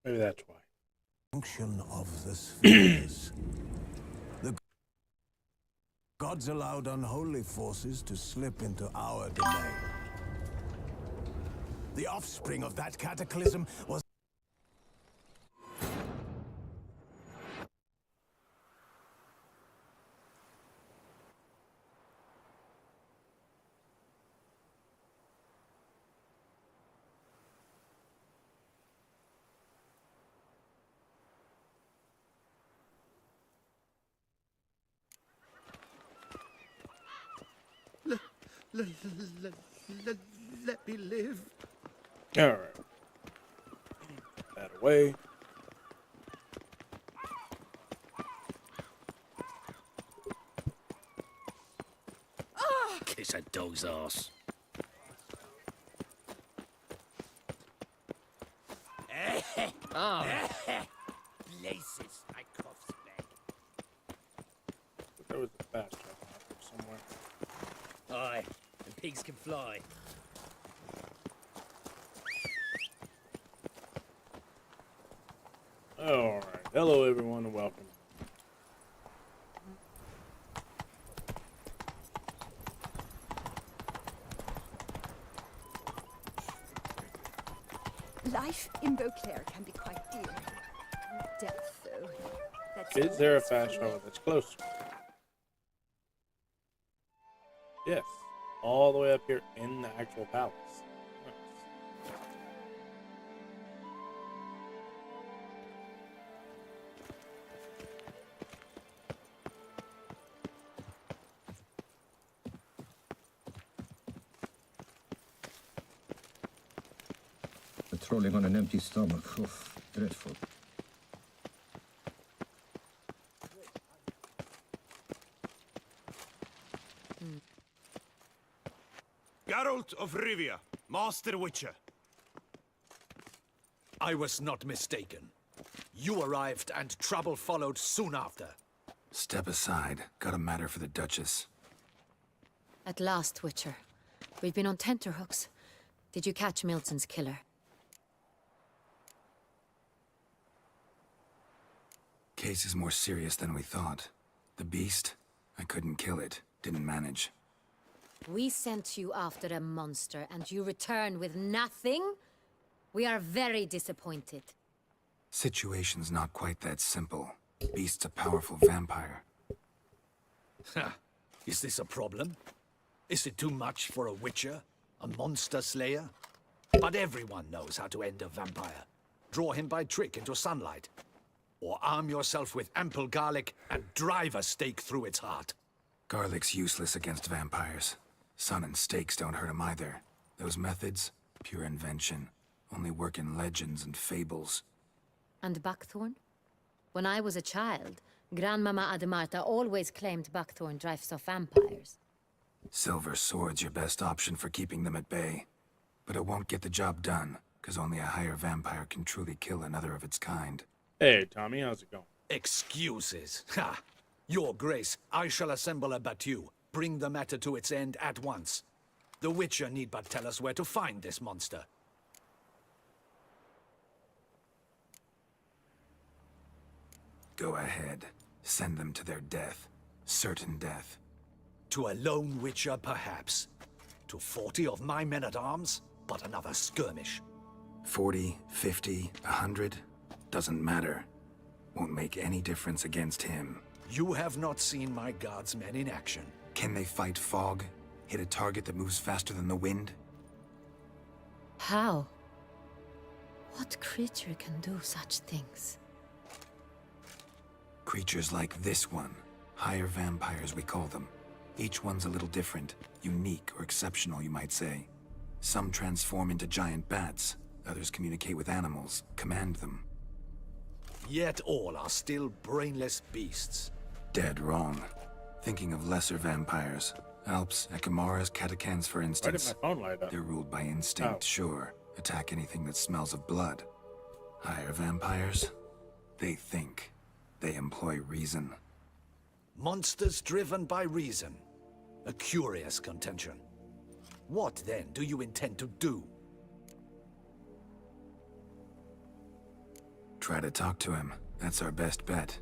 Maybe that's why. Function of the spheres. The gods allowed unholy forces to slip into our domain. The offspring of that cataclysm was Let me live. All right. Put that away. Kiss a dog's ass. Oh. Places, I coughs back. There was a fast travel out there somewhere. Aye, and pigs can fly. All right. Hello, everyone, and welcome. Life in Beauclair can be quite dear. Death, though. That's Is there a always fast cruel. travel that's closer? Yes. All the way up here in the actual palace. Nice. Patrolling on an empty stomach. Oof, dreadful. Geralt of Rivia, Master Witcher. I was not mistaken. You arrived and trouble followed soon after. Step aside. Got a matter for the Duchess. At last, Witcher. We've been on tenterhooks. Did you catch Milton's killer? Case is more serious than we thought. The beast? I couldn't kill it. Didn't manage. We sent you after a monster, and you return with nothing? We are very disappointed. Situation's not quite that simple. Beast's a powerful vampire. Ha! Is this a problem? Is it too much for a Witcher? A monster slayer? But everyone knows how to end a vampire. Draw him by trick into sunlight. Or arm yourself with ample garlic and drive a stake through its heart. Garlic's useless against vampires. Sun and stakes don't hurt him either. Those methods, pure invention. Only work in legends and fables. And Buckthorn? When I was a child, Grandmama Ademarta always claimed Buckthorn drives off vampires. Silver sword's your best option for keeping them at bay. But it won't get the job done, because only a higher vampire can truly kill another of its kind. Hey, Tommy, how's it going? Excuses. Ha! Your Grace, I shall assemble a battue. Bring the matter to its end at once. The Witcher need but tell us where to find this monster. Go ahead. Send them to their death. Certain death. To a lone Witcher, perhaps. To 40 of my men-at-arms, but another skirmish. 40, 50, 100? Doesn't matter. Won't make any difference against him. You have not seen my guardsmen in action. Can they fight fog? Hit a target that moves faster than the wind? How? What creature can do such things? Creatures like this one. Higher vampires, we call them. Each one's a little different. Unique or exceptional, you might say. Some transform into giant bats. Others communicate with animals, command them. Yet all are still brainless beasts. Dead wrong. Thinking of lesser vampires. Alps, Ekamaras, Catacans, for Why did instance. my phone light up? They're ruled by instinct, Oh. sure. Attack anything that smells of blood. Higher vampires? They think. They employ reason. Monsters driven by reason. A curious contention. What, then, do you intend to do? try to talk to him. That's our best bet.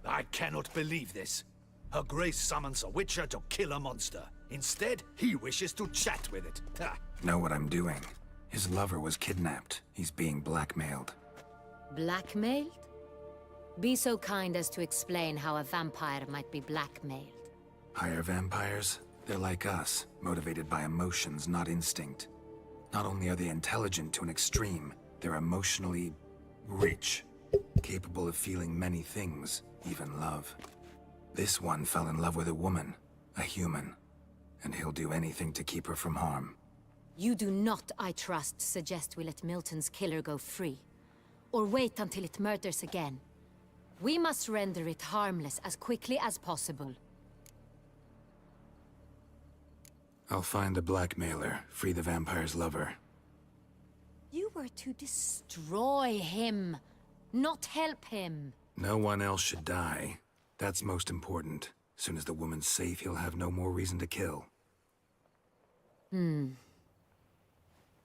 I cannot believe this. Her Grace summons a witcher to kill a monster. Instead, he wishes to chat with it. Ha! Know what I'm doing. His lover was kidnapped. He's being blackmailed. Blackmailed? Be so kind as to explain how a vampire might be blackmailed. Higher vampires? They're like us, motivated by emotions, not instinct. Not only are they intelligent to an extreme, they're emotionally rich, capable of feeling many things, even love. This one fell in love with a woman, a human, and he'll do anything to keep her from harm. You do not, I trust, suggest we let Milton's killer go free. Or wait until it murders again. We must render it harmless as quickly as possible. I'll find the blackmailer, free the vampire's lover. You were to destroy him, not help him. No one else should die. That's most important. Soon as the woman's safe, he'll have no more reason to kill.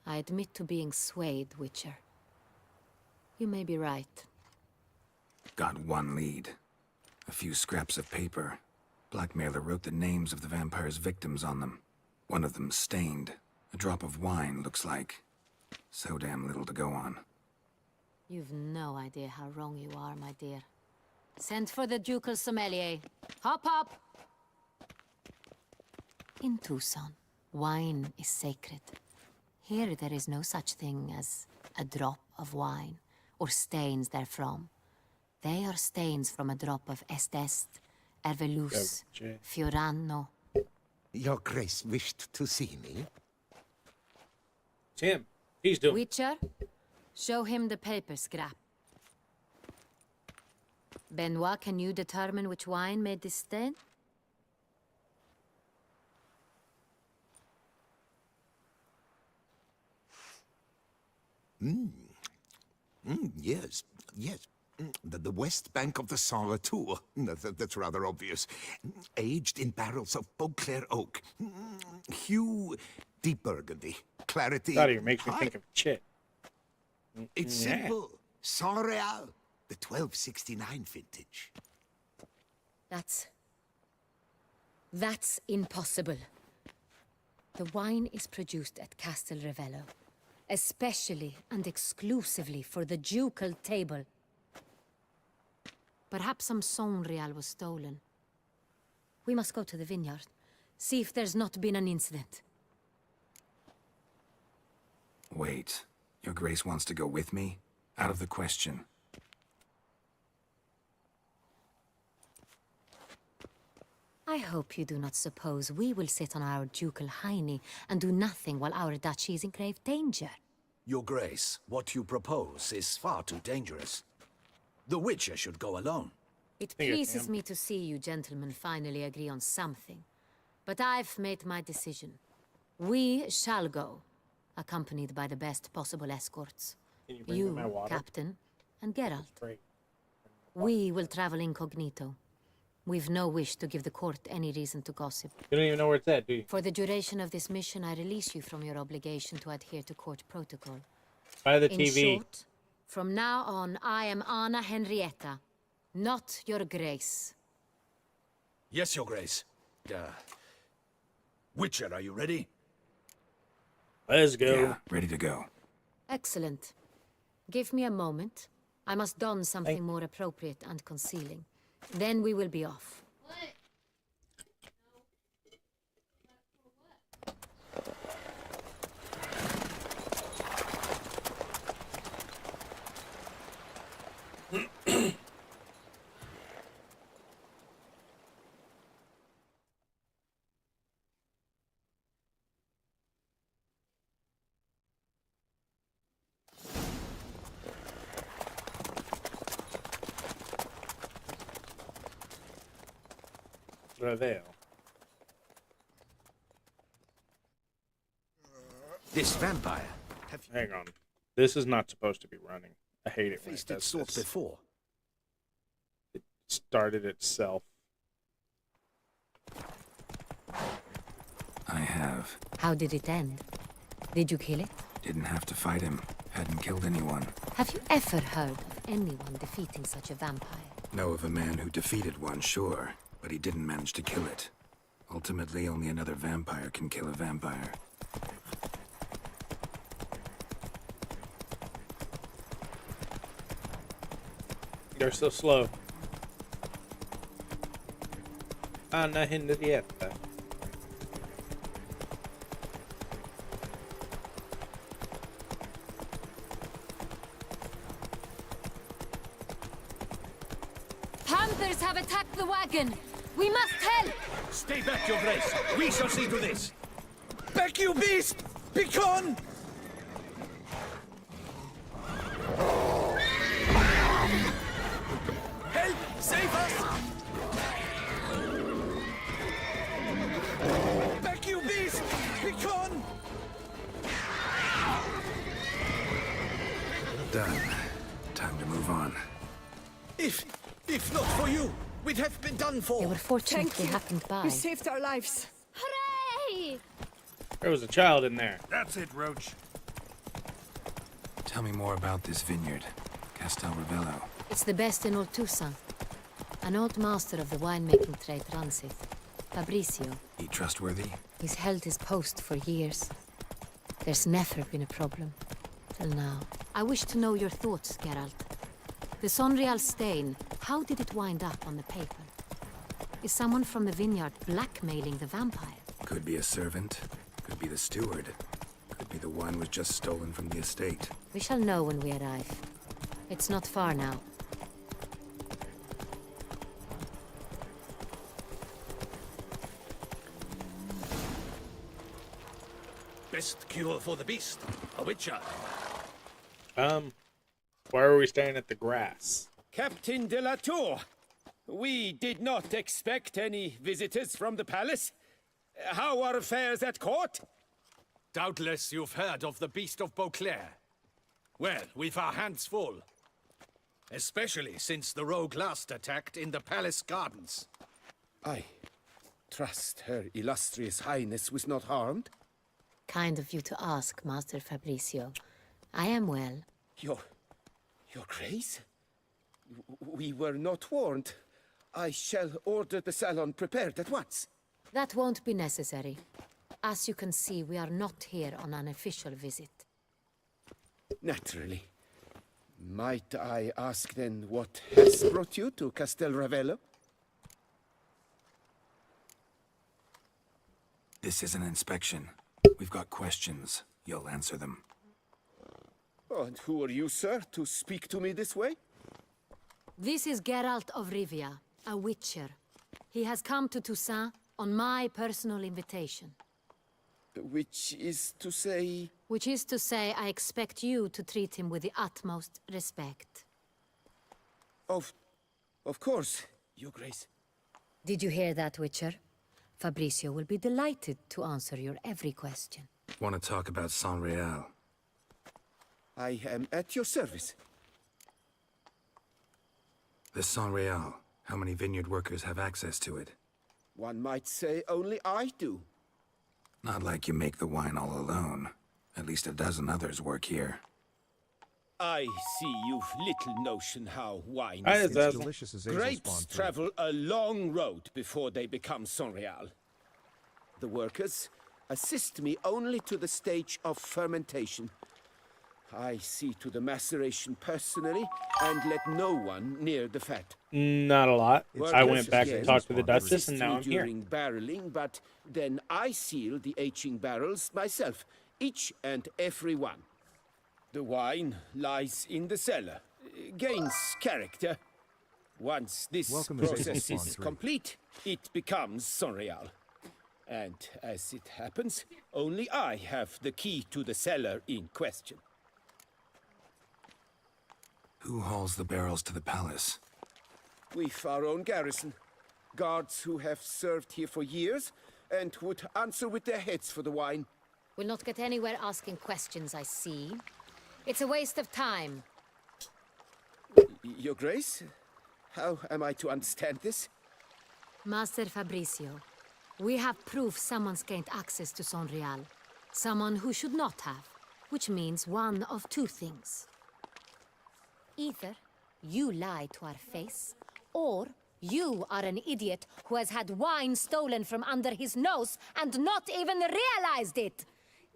I admit to being swayed, Witcher. You may be right. Got one lead. A few scraps of paper. Blackmailer wrote the names of the vampire's victims on them. One of them stained. A drop of wine, looks like. So damn little to go on. You've no idea how wrong you are, my dear. Send for the ducal sommelier. Hop, hop! In Tucson, wine is sacred. Here there is no such thing as a drop of wine, or stains therefrom. They are stains from a drop of Estest, Ervelus, Fiorano. Your Grace wished to see me? It's him. He's doing. Witcher, show him the paper scrap. Benoit, can you determine which wine made this stain? Yes, yes. The west bank of the Saar too. That's rather obvious. Aged in barrels of Beauclair oak. Hue, deep burgundy. Clarity. That even makes me high. think of Chit. It's Yeah. simple. Saint Real, the 1269 vintage. That's impossible. The wine is produced at Castel Ravello, especially and exclusively for the ducal table. Perhaps some Saint-Real was stolen. We must go to the vineyard, see if there's not been an incident. Wait. Your Grace wants to go with me? Out of the question. I hope you do not suppose we will sit on our ducal hiney and do nothing while our duchy is in grave danger. Your Grace, what you propose is far too dangerous. The Witcher should go alone. It Think it's pleases him. me to see you gentlemen finally agree on something. But I've made my decision. We shall go, accompanied by the best possible escorts. Can you bring me my water? Captain, and Geralt. Great. We will travel incognito. We've no wish to give the court any reason to gossip. You don't even know where it's at, do you? For the duration of this mission, I release you from your obligation to adhere to court protocol. By the In TV. short, from now on, I am Anna Henrietta, not your Grace. Yes, Your Grace. Witcher, are you ready? Let's go. Yeah, ready to go. Excellent. Give me a moment. I must don something more appropriate and concealing. Then we will be off. Reveal. This vampire. Have you Hang on. This is not supposed to be running. I hate it when it faced its does sort this. before? It started itself. I have. How did it end? Did you kill it? Didn't have to fight him. Hadn't killed anyone. Have you ever heard of anyone defeating such a vampire. Know of a man who defeated one, sure, but he didn't manage to kill it. Ultimately, only another vampire can kill a vampire. They're so slow. Hanno Henrietta. Panthers have attacked the wagon! We must help! Stay back, Your Grace. We shall see to this. Back, you beast! Begone! Help! Save us! Back, you beast! Begone! Done. Time to move on. If not for you, we'd have been done for. They were fortunately happened by. You saved our lives. Hooray! There was a child in there. That's it, Roach. Tell me more about this vineyard, Castel Ravello. It's the best in all Toussaint. An old master of the winemaking trade runs it. Fabrizio. He trustworthy? He's held his post for years. There's never been a problem. Till now. I wish to know your thoughts, Geralt. The Sonreal stain, how did it wind up on the paper? Is someone from the vineyard blackmailing the vampire? Could be a servant. Could be the steward. Could be the wine was just stolen from the estate. We shall know when we arrive. It's not far now. Best cure for the beast. A witcher. Why are we staying at the grass? Captain de la Tour, we did not expect any visitors from the palace. How are affairs at court? Doubtless you've heard of the Beast of Beauclair. Well, we've our hands full. Especially since the rogue last attacked in the palace gardens. I trust Her Illustrious Highness was not harmed. Kind of you to ask, Master Fabrizio. I am well. Your Grace? We were not warned. I shall order the salon prepared at once. That won't be necessary. As you can see, we are not here on an official visit. Naturally. Might I ask then what has brought you to Castel Ravello? This is an inspection. We've got questions. You'll answer them. Oh, and who are you, sir, to speak to me this way? This is Geralt of Rivia, a witcher. He has come to Toussaint on my personal invitation. Which is to say... Which is to say, I expect you to treat him with the utmost respect. Of course, Your Grace. Did you hear that, Witcher? Fabrizio will be delighted to answer your every question. Want to talk about Sonreal? I am at your service. The Sonreal. How many vineyard workers have access to it? One might say only I do. Not like you make the wine all alone. At least a dozen others work here. I see you've little notion how wine I is. just- Delicious as Azazel Grapes Spawn 3. travel a long road before they become Sonreal. The workers assist me only to the stage of fermentation. I see to the maceration personally and let no one near the fat. Not a lot. I Workers, went back yes, and talked to the Duchess, assist and now me I'm here. during barreling, but then I seal the aging barrels myself, each and every one. The wine lies in the cellar, gains character. Once this Welcome to Azazel process Spawn is 3. complete, it becomes Sonreal. And as it happens, only I have the key to the cellar in question. Who hauls the barrels to the palace? We've our own garrison. Guards who have served here for years and would answer with their heads for the wine. We'll not get anywhere asking questions, I see. It's a waste of time. Your Grace? How am I to understand this? Master Fabrizio, we have proof someone's gained access to Sonreal. Someone who should not have. Which means one of two things. Either you lie to our face, or you are an idiot who has had wine stolen from under his nose and not even realized it.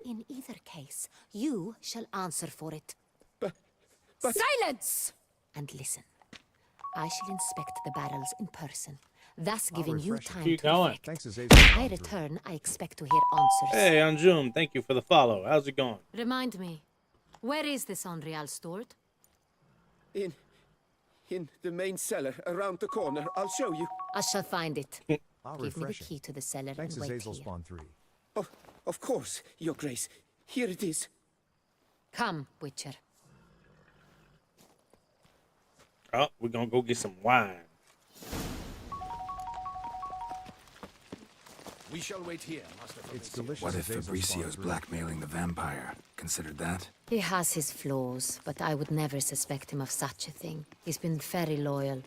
In either case, you shall answer for it. But... Silence! And listen. I shall inspect the barrels in person, thus giving you time Keep to going. reflect. Thanks, Azazel. When I return, I expect to hear answers. Hey, Anjum, thank you for the follow. How's it going? Remind me, where is this Unreal stored? In the main cellar, around the corner. I'll show you. I shall find it. I'll Give me the refresh it. key to the cellar Thanks, and wait Azazel here. Spawn 3. Oh, of course, Your Grace. Here it is. Come, Witcher. Oh, we're gonna go get some wine. We shall wait here, Master It's Fabrizio. delicious. What if Azazel Spawn Fabricio's 3. blackmailing the vampire? Considered that? He has his flaws, but I would never suspect him of such a thing. He's been very loyal.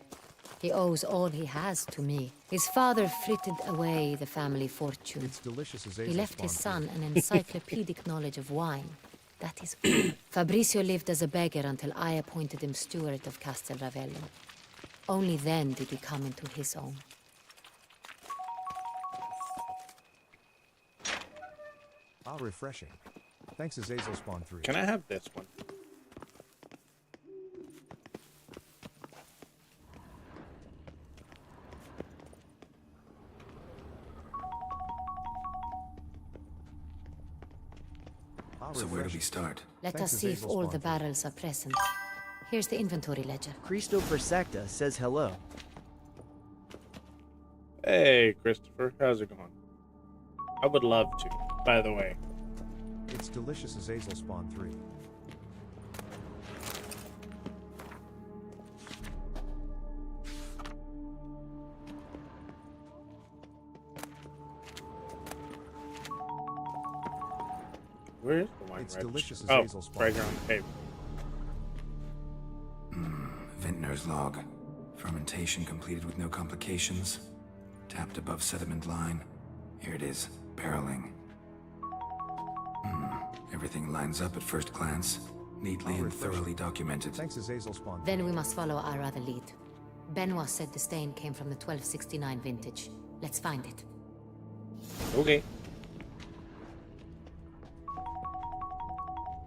He owes all he has to me. His father frittered away the family fortune. It's delicious. Azazel He left Spawn his 3. son an encyclopedic knowledge of wine. That is all. Fabrizio lived as a beggar until I appointed him steward of Castel Ravello. Only then did he come into his own. How refreshing. Thanks, Azazel Spawn 3. Can I have this one? How So where do we refreshing. start? Let Thanks, us see if Azazel all Spawn the 3. barrels are present. Here's the inventory ledger. Cristo Persecta says hello. Hey, Christopher, how's it going? I would love to, by the way. It's delicious. Azazel Spawn 3. Where is the wine It's register? delicious as Oh, Hazel Spawn. right here on the table. Vintner's log. Fermentation completed with no complications. Tapped above sediment line. Here it is. Barreling. Everything lines up at first glance. Neatly How and refreshing. thoroughly documented. Thanks, Azazel Spawn 3. Then we must follow our other lead. Benoit said the stain came from the 1269 vintage. Let's find it. Okay.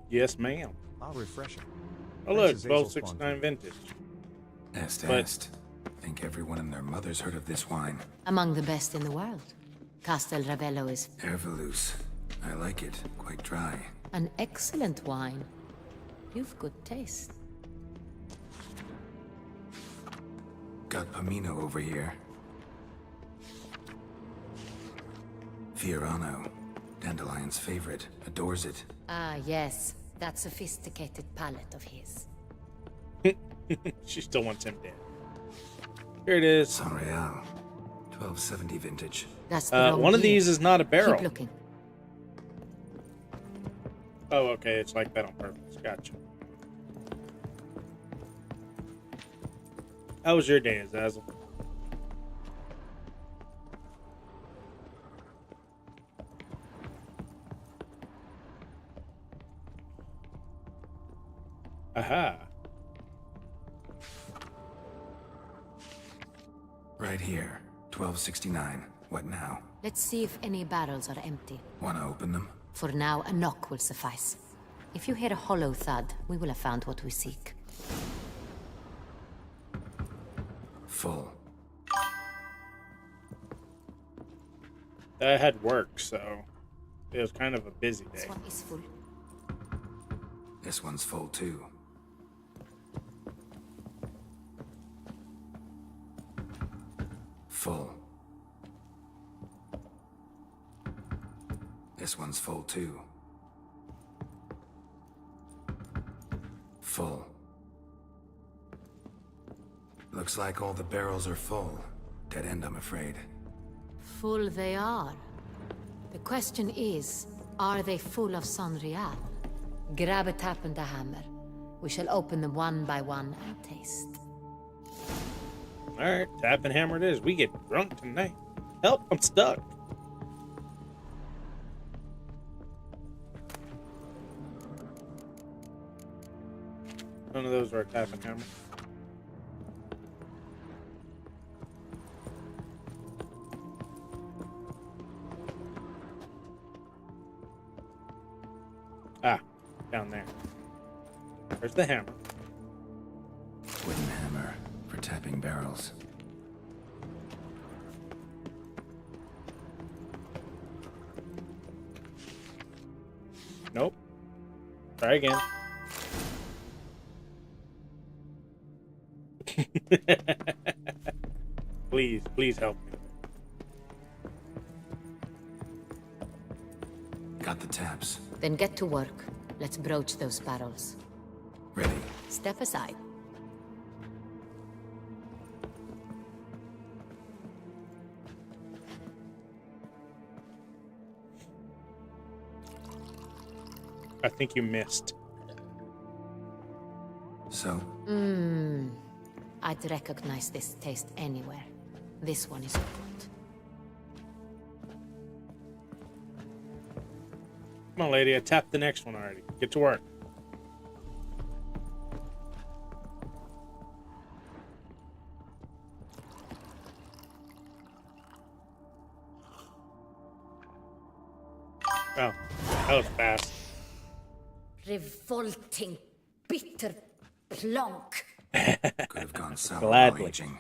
Yes, ma'am. How refreshing. Oh, look, Thanks, Azazel Spawn 1269 3. vintage. Est But- est. Think everyone and their mother's heard of this wine. Among the best in the world. Castel Ravello is Ervelus. I like it. Quite dry. an excellent wine. You've good taste. Got Pomino over here. Fiorano. Dandelion's favorite. Adores it. Ah, yes. That sophisticated palate of his. She still wants him dead. Here it is. San Real. 1270 vintage. That's the wrong One of year. these is not a barrel. Keep looking. Oh, okay, it's like that on purpose. Gotcha. How was your day, Azazel? Aha. Right here. 1269. What now? Let's see if any barrels are empty. Wanna open them? For now, a knock will suffice. If you hear a hollow thud, we will have found what we seek. Full. I had work, so it was kind of a busy day. This one is full. This one's full too. Full. This one's full too. Full. Looks like all the barrels are full. Dead end, I'm afraid. Full they are. The question is, are they full of San Real? Grab a tap and a hammer. We shall open them one by one and taste. Alright, tap and hammer it is. We get drunk tonight. Help, I'm stuck. None of those are a tap and hammer. Ah, down there. There's the hammer. Wooden hammer for tapping barrels. Nope. Try again. Please, please help me. Got the taps. Then get to work. Let's broach those barrels. Ready. Step aside. I think you missed. So, I'd recognize this taste anywhere. This one is good. Come on, lady. I tapped the next one already. Get to work. Oh, that was fast. Revolting, bitter plonk. could have gone sour while Gladly. aging.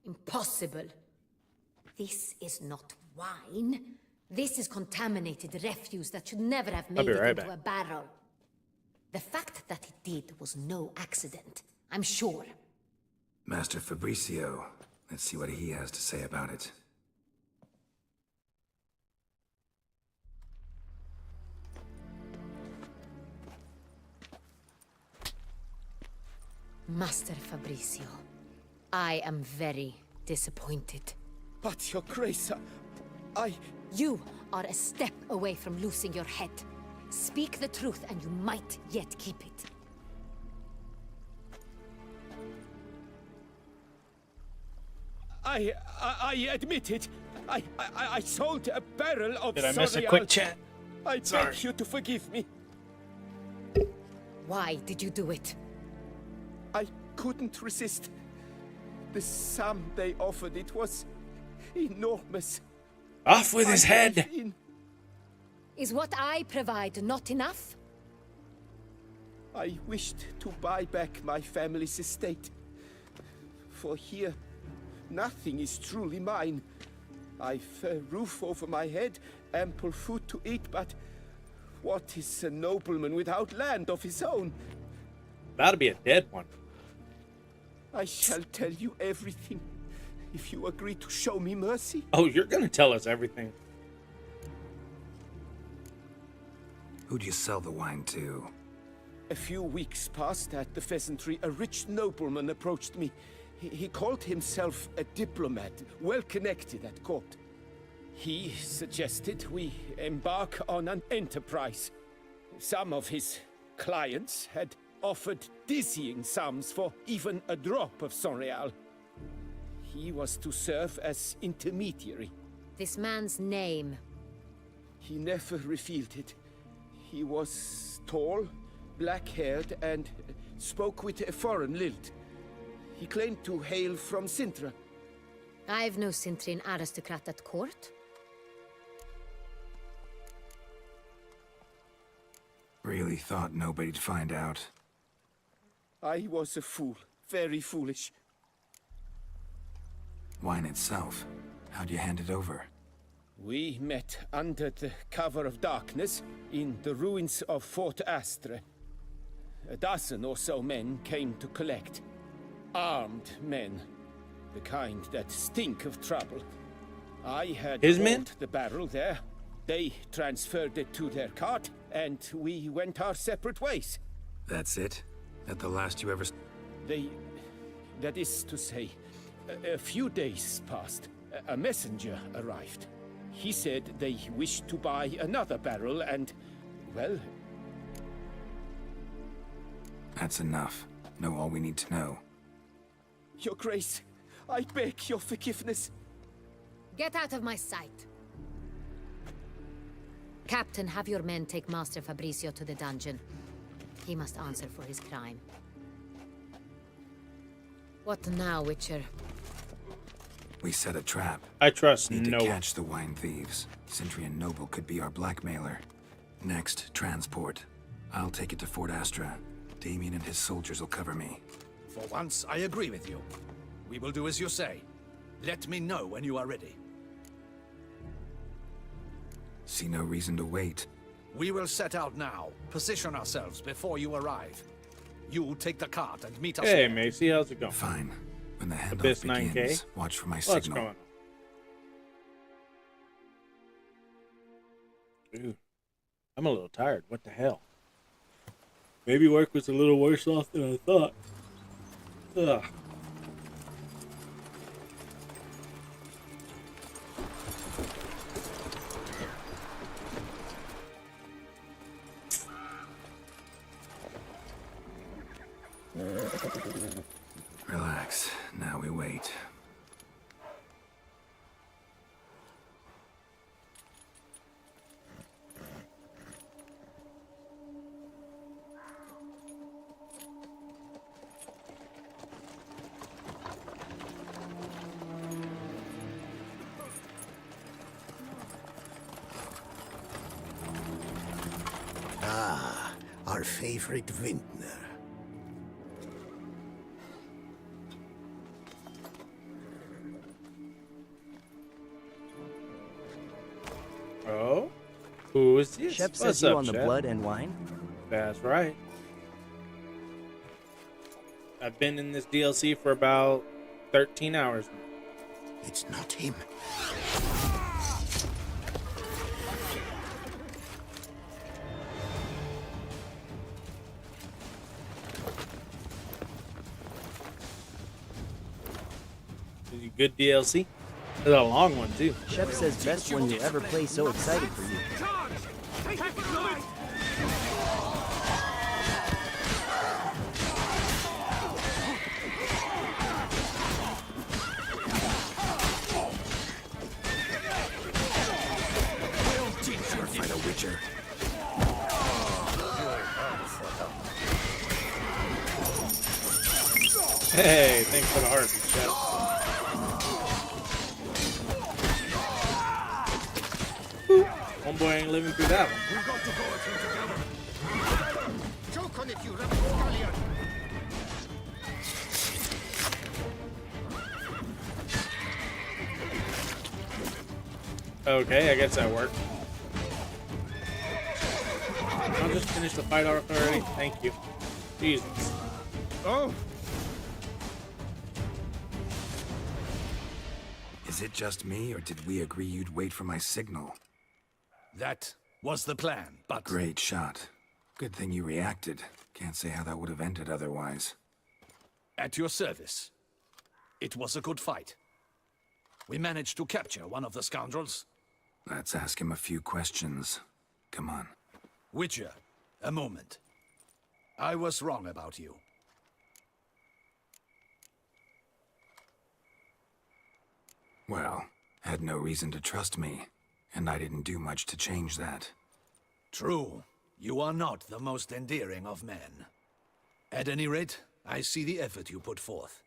Impossible. This is not wine. This is contaminated refuse that should never have made be it right into back. a barrel. The fact that it did was no accident, I'm sure. Master Fabricio. Let's see what he has to say about it. Master Fabricio, I am very disappointed. But, Your Grace, I... You are a step away from losing your head. Speak the truth and you might yet keep it. I admit it. I sold a barrel of Did I miss a Sorial. quick chat? I Sorry. beg you to forgive me. Why did you do it? I couldn't resist. The sum they offered, it was enormous. Off with his I head! gave in. Is what I provide not enough? I wished to buy back my family's estate. For here, nothing is truly mine. I've a roof over my head, ample food to eat, but what is a nobleman without land of his own? About to be a dead one. I shall tell you everything, if you agree to show me mercy. Oh, you're gonna tell us everything. Who'd you sell the wine to? A few weeks past at the pheasantry, a rich nobleman approached me. He called himself a diplomat, well connected at court. He suggested we embark on an enterprise. Some of his clients had offered dizzying sums for even a drop of Sonreal. He was to serve as intermediary. This man's name. He never revealed it. He was tall, black-haired, and spoke with a foreign lilt. He claimed to hail from Sintra. I've no Sintrian aristocrat at court. Really thought nobody'd find out. I was a fool, very foolish. Wine itself. How'd you hand it over? We met under the cover of darkness in the ruins of Fort Astre. A dozen or so men came to collect. Armed men. The kind that stink of trouble. I had His men? hauled the barrel there. They transferred it to their cart, and we went our separate ways. That's it? That the last you ever... That is to say, a few days passed. A messenger arrived. He said they wished to buy another barrel and, well... That's enough. Know all we need to know. Your Grace, I beg your forgiveness. Get out of my sight. Captain, have your men take Master Fabricio to the dungeon. He must answer for his crime. What now, Witcher? We set a trap. I trust Need no to one. catch the wine thieves. Sintrian Noble could be our blackmailer. Next, transport. I'll take it to Fort Astra. Damien and his soldiers will cover me. For once, I agree with you. We will do as you say. Let me know when you are ready. See no reason to wait. We will set out now. Position ourselves before you arrive. You take the cart and meet us. Hey, Macy, how's it going? Fine. When the handoff Abyss begins, 9K? watch for my What's signal. going on? Ooh, I'm a little tired. What the hell? Maybe work was a little worse off than I thought. Ugh. Relax. Now we wait. Ah, our favorite vintner. Oh? Who is this? Shep What's says you up, on the Shep? blood and wine? That's right. I've been in this DLC for about 13 hours now. It's not him. Is it good DLC? It's a long one, too. Shep says best one you ever play, so excited for you. Fight a Witcher. Hey, thanks for the heart, Shep. Homeboy ain't living through that one. We've got to go at him together. Choke on it, you rapscallion! Okay, I guess that worked. I'll just finish the fight off already. Thank you. Jesus. Oh! Is it just me, or did we agree you'd wait for my signal? That was the plan, but... Great shot. Good thing you reacted. Can't say how that would have ended otherwise. At your service. It was a good fight. We managed to capture one of the scoundrels. Let's ask him a few questions. Come on. Witcher, a moment. I was wrong about you. Well, had no reason to trust me, and I didn't do much to change that. True. You are not the most endearing of men. At any rate, I see the effort you put forth.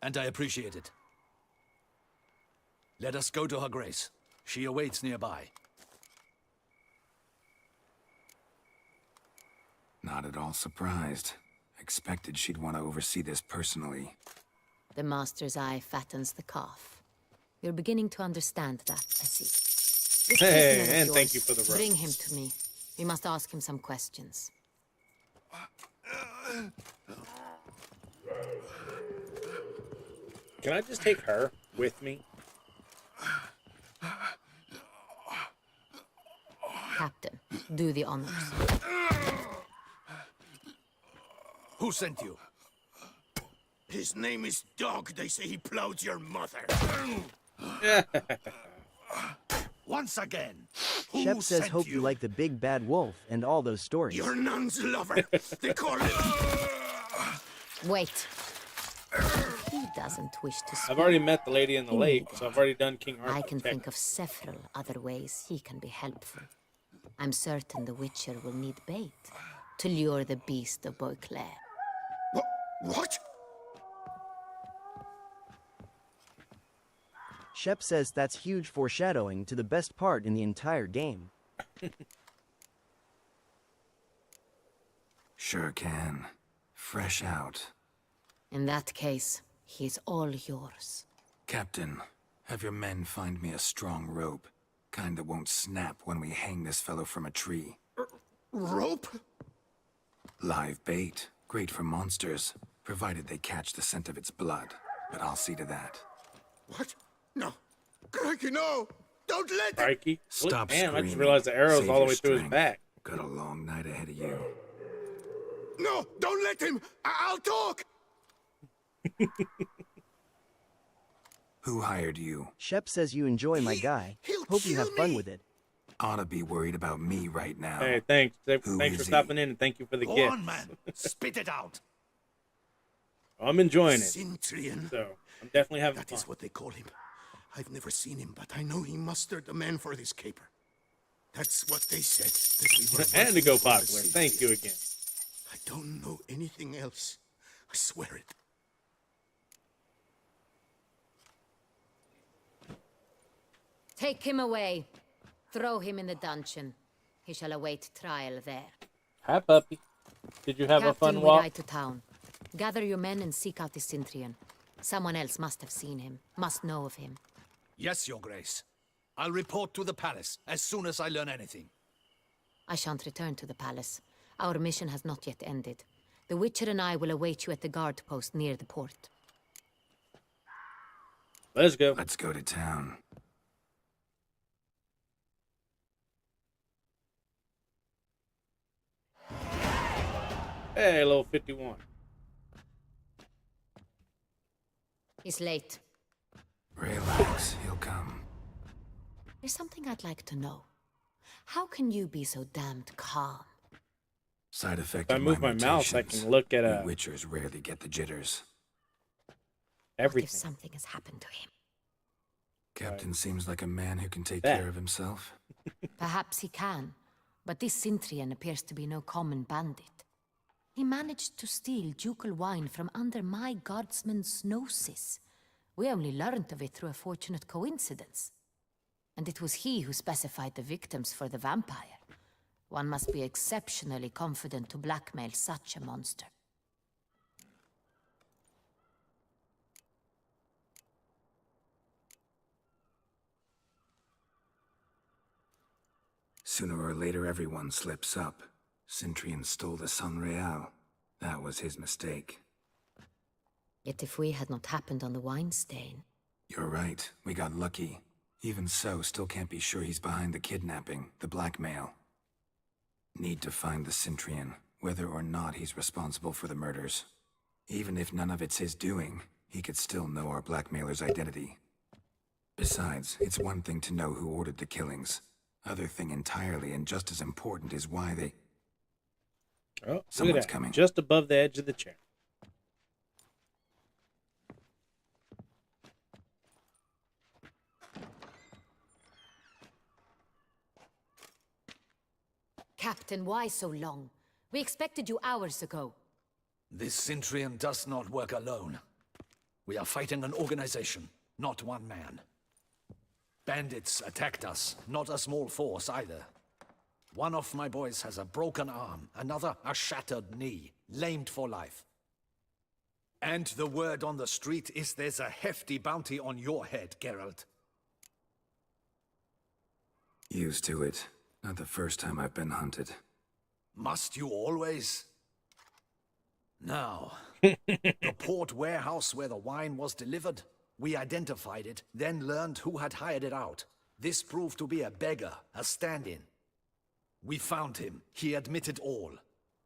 And I appreciate it. Let us go to her grace. She awaits nearby. Not at all surprised. Expected she'd want to oversee this personally. The master's eye fattens the calf. You're beginning to understand that, I see. This Hey, prisoner of and thank yours, you for the rope. Bring him to me. We must ask him some questions. Can I just take her with me? Captain, do the honors. Who sent you? His name is Dog. They say he plowed your mother. Once again. Who Shep says sent hope you like the big bad wolf and all those stories. Your nun's lover. They call it... Wait. He doesn't wish to speak. I've already met the lady in the lake, so I've already done King Arthur. I can think of several other ways he can be helpful. I'm certain the Witcher will need bait to lure the beast of Beauclair. What? Shep says that's huge foreshadowing to the best part in the entire game. Sure can. Fresh out. In that case, he's all yours. Captain, have your men find me a strong rope. Kind that won't snap when we hang this fellow from a tree. Rope? Live bait. Great for monsters, provided they catch the scent of its blood. But I'll see to that. What? No. Crikey, no! Don't let him! Crikey. Stop Damn, I screaming. just realized the arrow's Save all the your way through his strength. back. Got a long night ahead of you. No! Don't let him! I'll talk! Who hired you? Shep says you enjoy my guy. He'll Hope you kill have fun me. with it. Ought to be worried about me right now. Hey, thanks. Who Thanks for is he? stopping in and thank you for the Go gift. on, man. Spit it out. I'm enjoying it. Cintrian. So, I'm definitely having That fun. is what they call him. I've never seen him, but I know he mustered the men for this caper. That's what they said. That we were And to go working for the popular. city. Thank you again. I don't know anything else. I swear it. Take him away. Throw him in the dungeon. He shall await trial there. Hi, puppy. Did you have a Captain, fun we walk? ride to town. Gather your men and seek out the Cintrian. Someone else must have seen him, must know of him. Yes, Your Grace. I'll report to the palace as soon as I learn anything. I shan't return to the palace. Our mission has not yet ended. The Witcher and I will await you at the guard post near the port. Let's go. Let's go to town. Hey, little 51. He's late. Relax, he'll come. There's something I'd like to know. How can you be so damned calm? Side effect If I of move my mouse, I mutations. can look at We Witchers rarely get the jitters. What if everything. something has happened to him? Captain seems like a man who can take That. care of himself. Perhaps he can, but this Cintrian appears to be no common bandit. He managed to steal ducal wine from under my guardsman's noses. We only learned of it through a fortunate coincidence. And it was he who specified the victims for the vampire. One must be exceptionally confident to blackmail such a monster. Sooner or later, everyone slips up. Cintrian stole the Sun Real. That was his mistake. Yet if we had not happened on the wine stain... You're right. We got lucky. Even so, still can't be sure he's behind the kidnapping, the blackmail. Need to find the Cintrian, whether or not he's responsible for the murders. Even if none of it's his doing, he could still know our blackmailer's identity. Besides, it's one thing to know who ordered the killings. Other thing entirely, and just as important, is why they... Oh, look Someone's at that. coming. Just above the edge of the chair. Captain, why so long? We expected you hours ago. This Cintrian does not work alone. We are fighting an organization, not one man. Bandits attacked us, not a small force either. One of my boys has a broken arm, another a shattered knee, lamed for life. And the word on the street is there's a hefty bounty on your head, Geralt. Used to it. Not the first time I've been hunted. Must you always? Now, the port warehouse where the wine was delivered, we identified it, then learned who had hired it out. This proved to be a beggar, a stand-in. We found him. He admitted all.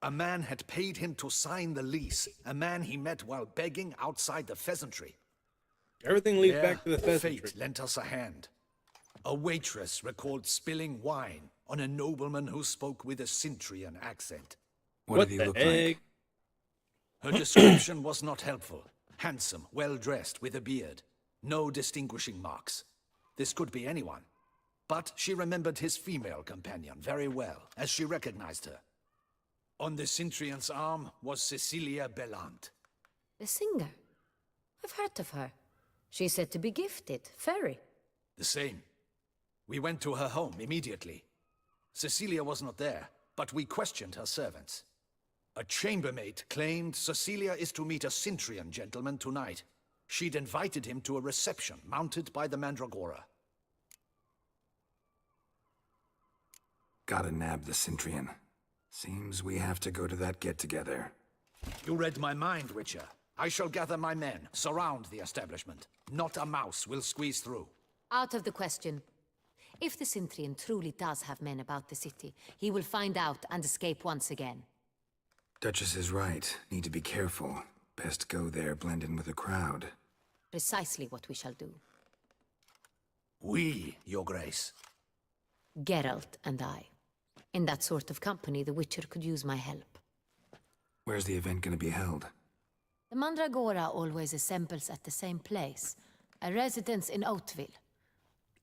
A man had paid him to sign the lease, a man he met while begging outside the pheasantry. Everything leads There, back to the pheasantry. Fate lent us a hand. A waitress recalled spilling wine on a nobleman who spoke with a Cintrian accent. What did he the look egg? Her description was not helpful. Handsome, well-dressed, with a beard. No distinguishing marks. This could be anyone. But she remembered his female companion very well, as she recognized her. On the Cintrian's arm was Cecilia Bellant. The singer? I've heard of her. She's said to be gifted, fairy. The same. We went to her home immediately. Cecilia was not there, but we questioned her servants. A chambermaid claimed Cecilia is to meet a Cintrian gentleman tonight. She'd invited him to a reception mounted by the Mandragora. Gotta nab the Cintrian. Seems we have to go to that get-together. You read my mind, Witcher. I shall gather my men, surround the establishment. Not a mouse will squeeze through. Out of the question. If the Cintrian truly does have men about the city, he will find out and escape once again. Duchess is right. Need to be careful. Best go there, blend in with the crowd. Precisely what we shall do. We, Your Grace. Geralt and I. In that sort of company, the Witcher could use my help. Where's the event gonna be held? The Mandragora always assembles at the same place, a residence in Oatville.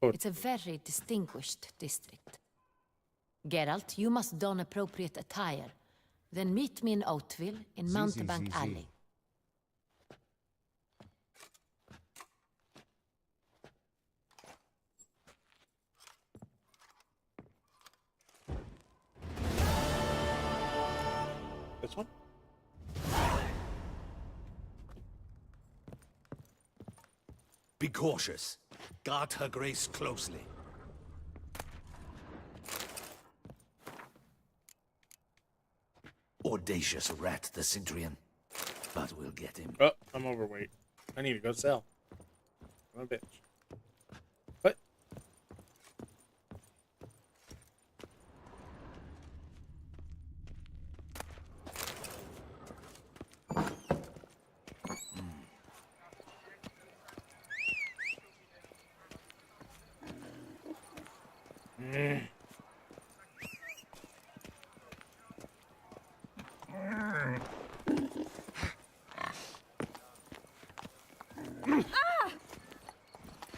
It's a very distinguished district. Geralt, you must don appropriate attire. Then meet me in Oatville, in Mountebank Alley. This one? Be cautious. Guard her grace closely. Audacious rat, the Cintrian. But we'll get him. Oh, I'm overweight. I need to go sell. I'm a bitch. What?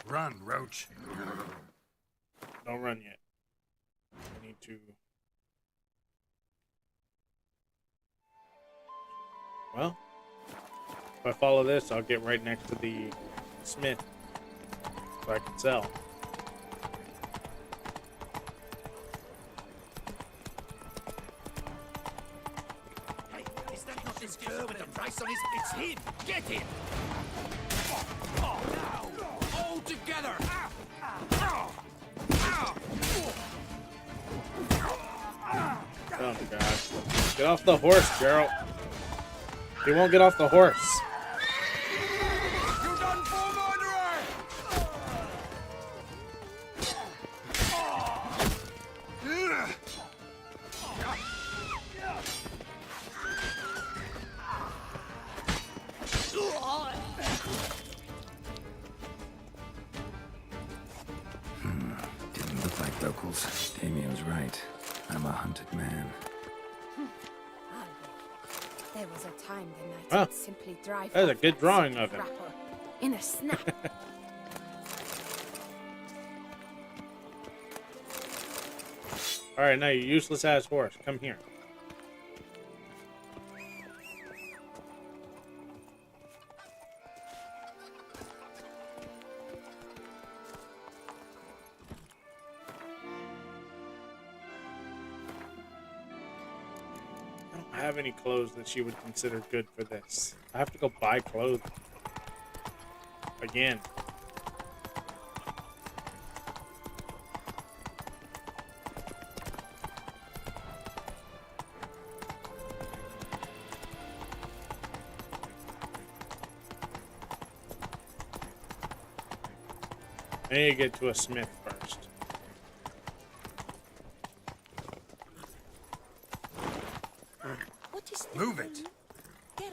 Run, Roach. Don't run yet. I need to... Well, if I follow this, I'll get right next to the smith, so I can sell. Hey, is that not this girl with the price on his... It's him! Get him! Oh, now! All together! Oh my god. Get off the horse, Geralt. He won't get off the horse. You done for, murderer! Didn't look like locals. Damien's right. I'm a hunted man. There was a time the knight Huh. would simply drive That's a off good that drawing sick of him. rapper in a snap. Alright, now you useless ass horse. Come here. I don't have any clothes that she would consider good for this. I have to go buy clothes. Again. I need to get to a smith first. What is Move it! Gervin?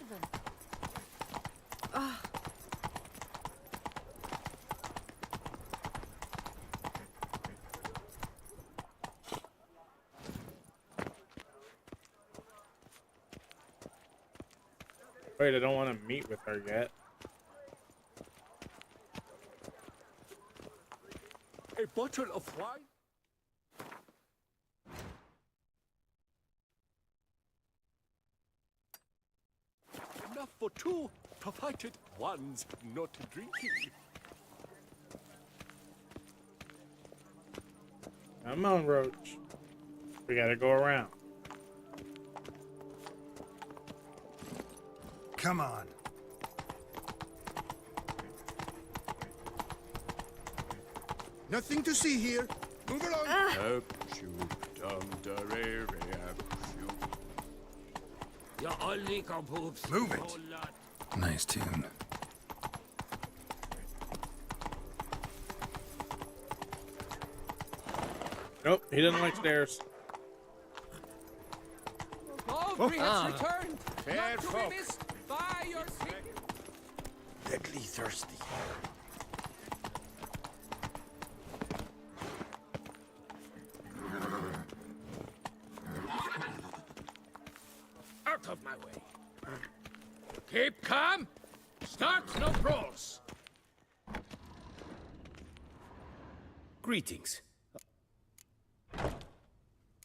Wait, I don't want to meet with her yet. A bottle of wine? Enough for two, provided one's not drinking. Come on, Roach. We gotta go around. Come on. Nothing to see here. Move along. Move it. Nice tune. Nope, he doesn't like stairs. Returned. Fair folk. Deadly thirsty. Out of my way. Keep calm. Start no brawls. Greetings.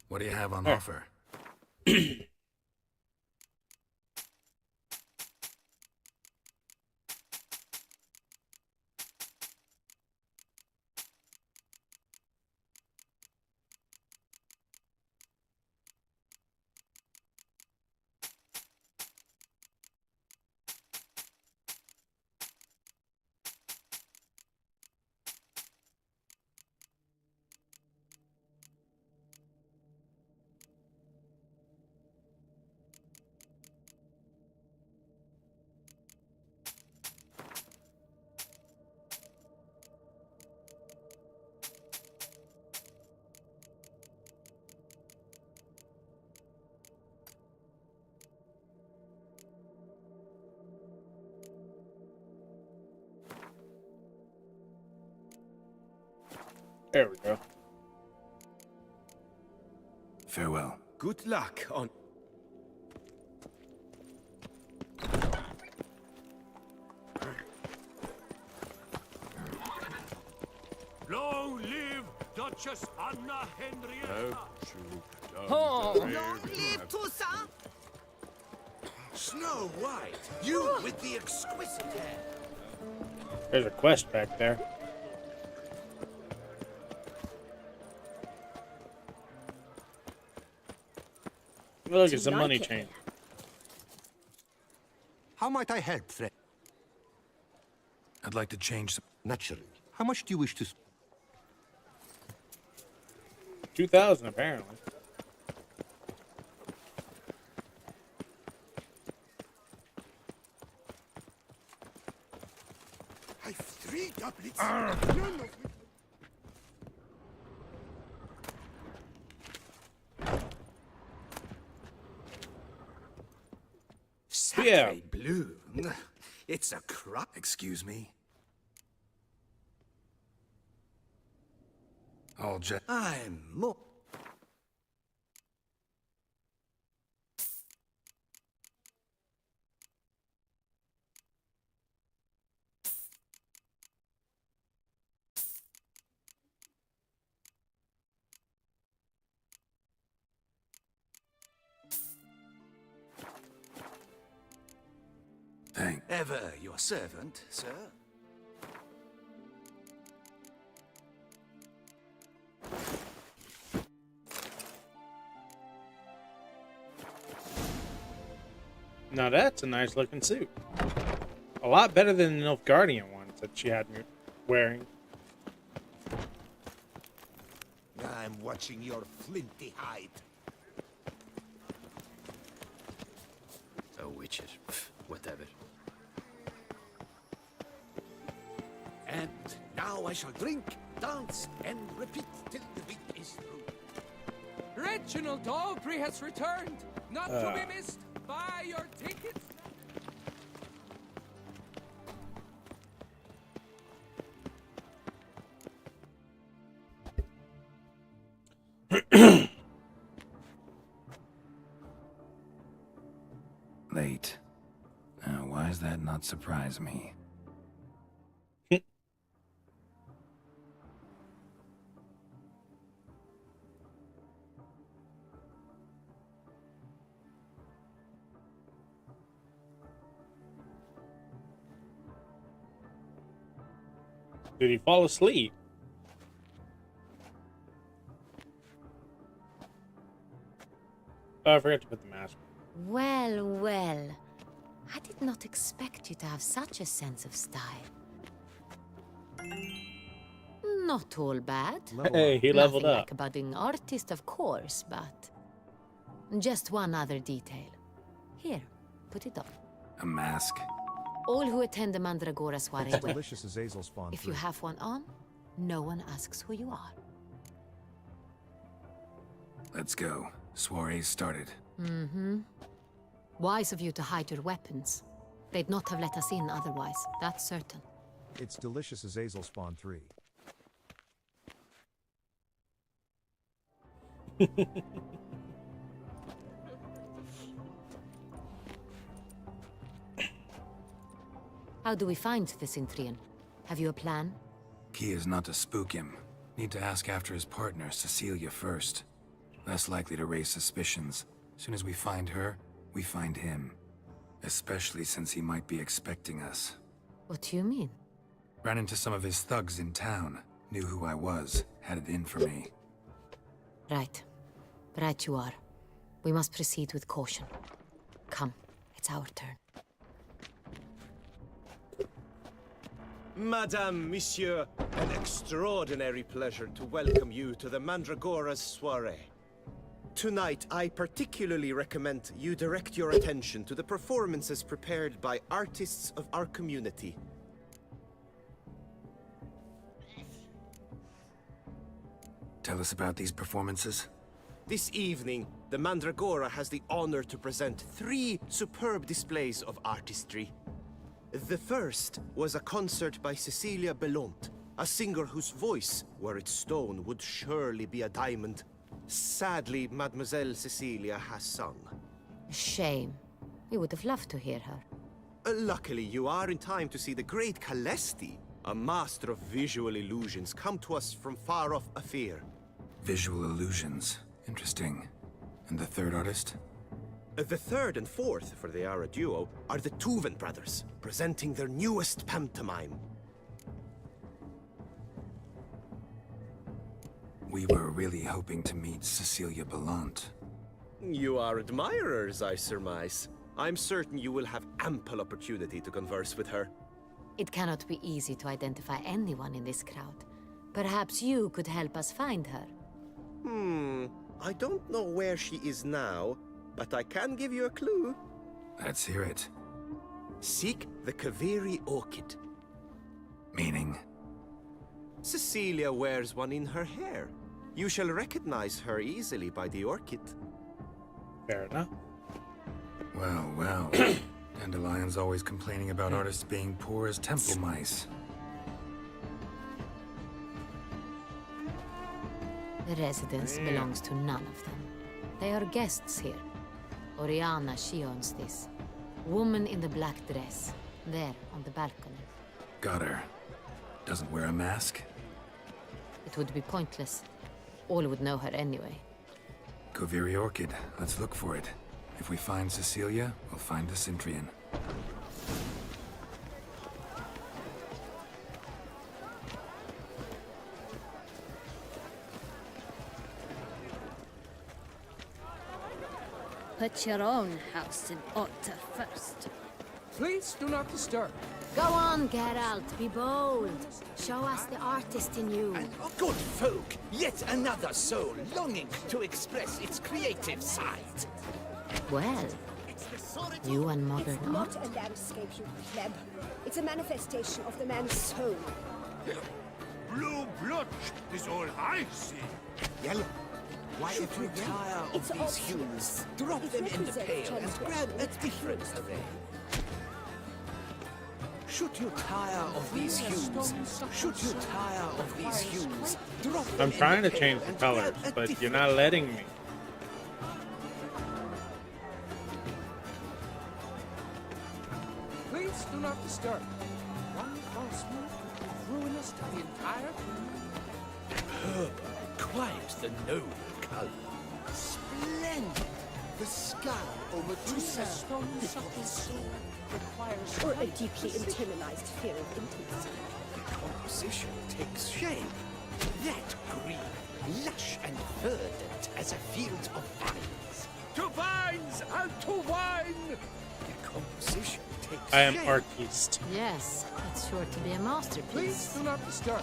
What do you have on offer? There we go. Farewell. Good luck on. Long live Duchess Anna Henrietta! Oh, Long live Toussaint. Snow White, you with the exquisite hair. There's a quest back there. Look, it's a money chain. How might I help, friend? I'd like to change some... Naturally. How much do you wish to... 2,000 apparently. I've 3 doublets. None of which... Yeah. Blue. It's a crap. Excuse me? All jet... I'm more. Thank... Ever your servant, sir. Now that's a nice looking suit. A lot better than the Nilfgaardian ones that she had me wearing. I'm watching your flinty hide. Oh, witches. Whatever. And now I shall drink, dance, and repeat till the beat is through. Reginald Dalbury has returned, not to be missed. Buy your tickets. Late. Now, why does that not surprise me? Did he fall asleep? Oh, I forgot to put the mask on. Well, well. I did not expect you to have such a sense of style. Not all bad. Hey, he leveled Nothing up. like a budding artist, of course, but just one other detail. Here, put it on. A mask? All who attend the Mandragora soiree wear. Delicious Azazel spawn. If you have one on, no one asks who you are. Let's go. Soiree's started. Mm-hmm. Wise of you to hide your weapons. They'd not have let us in otherwise, that's certain. It's delicious Azazel spawn 3. How do we find the Cintrian? Have you a plan? Key is not to spook him. Need to ask after his partner, Cecilia, first. Less likely to raise suspicions. Soon as we find her, we find him. Especially since he might be expecting us. What do you mean? Ran into some of his thugs in town. Knew who I was. Had it in for me. Right. Right you are. We must proceed with caution. Come, it's our turn. Madame, Monsieur, an extraordinary pleasure to welcome you to the Mandragora's soiree. Tonight, I particularly recommend you direct your attention to the performances prepared by artists of our community. Tell us about these performances. This evening, the Mandragora has the honor to present 3 superb displays of artistry. The first was a concert by Cecilia Belont, a singer whose voice, were it stone, would surely be a diamond. Sadly, Mademoiselle Cecilia has sung. Shame. We would have loved to hear her. Luckily, you are in time to see the great Calesti, a master of visual illusions, come to us from far off Afir. Visual illusions. Interesting. And the third artist? The third and fourth, for they are a duo, are the Tuven brothers, presenting their newest pantomime. We were really hoping to meet Cecilia Belont. You are admirers, I surmise. I'm certain you will have ample opportunity to converse with her. It cannot be easy to identify anyone in this crowd. Perhaps you could help us find her. I don't know where she is now, but I can give you a clue. Let's hear it. Seek the Kaveri orchid. Meaning? Cecilia wears one in her hair. You shall recognize her easily by the orchid. Fair enough. Well, well. Dandelion's always complaining about artists being poor as temple mice. The residence belongs to none of them. They are guests here. Oriana, she owns this. Woman in the black dress. There, on the balcony. Got her. Doesn't wear a mask? It would be pointless. All would know her anyway. Kaveri Orchid. Let's look for it. If we find Cecilia, we'll find the Cintrian. Put your own house in order first. Please do not disturb. Go on, Geralt, be bold. Show us the artist in you. And good folk, yet another soul longing to express its creative side. Well, you and modern It's art. not a landscape, you pleb. It's a manifestation of the man's soul. Blue blood is all I see. Yellow. Why, if you tire of It's these obvious. hues, drop It them in the represents pail and transgression. grab a It's different pure. array. Should you tire of these hues, should you tire of these hues, drop them I'm in trying the to pail change the and colors, grab a but you're different not letting me. Please do not disturb. One false move could be ruinous to the entire Quite the noble color. Splendid. The skull over two stone subtle soul requires Or a deeply internalized fear of intimacy. The composition takes shape. That green, lush and verdant as a field of vines. To vines and to wine! The composition takes I am shape. artiste. Yes, it's sure to be a Please masterpiece. do not disturb.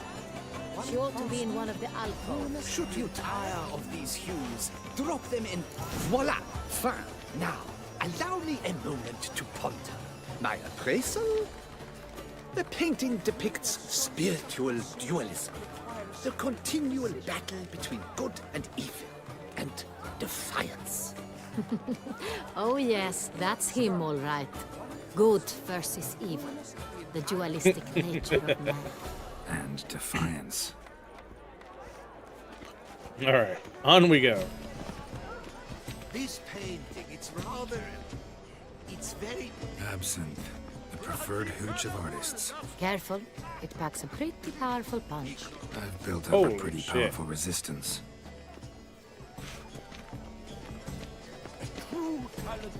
Sure to be in one of the alcoves. Should you tire of these hues, drop them in. Voila! Fine. Now, allow me a moment to ponder. My appraisal? The painting depicts spiritual dualism. The continual battle between good and evil. And defiance. Oh yes, that's him all right. Good versus evil. The dualistic nature of man. And defiance. All right, on we go. This painting, it's rather... It's very... Absinthe, the preferred hooch of artists. Careful, it packs a pretty powerful punch. I've built up Holy a pretty shit. powerful resistance. True talent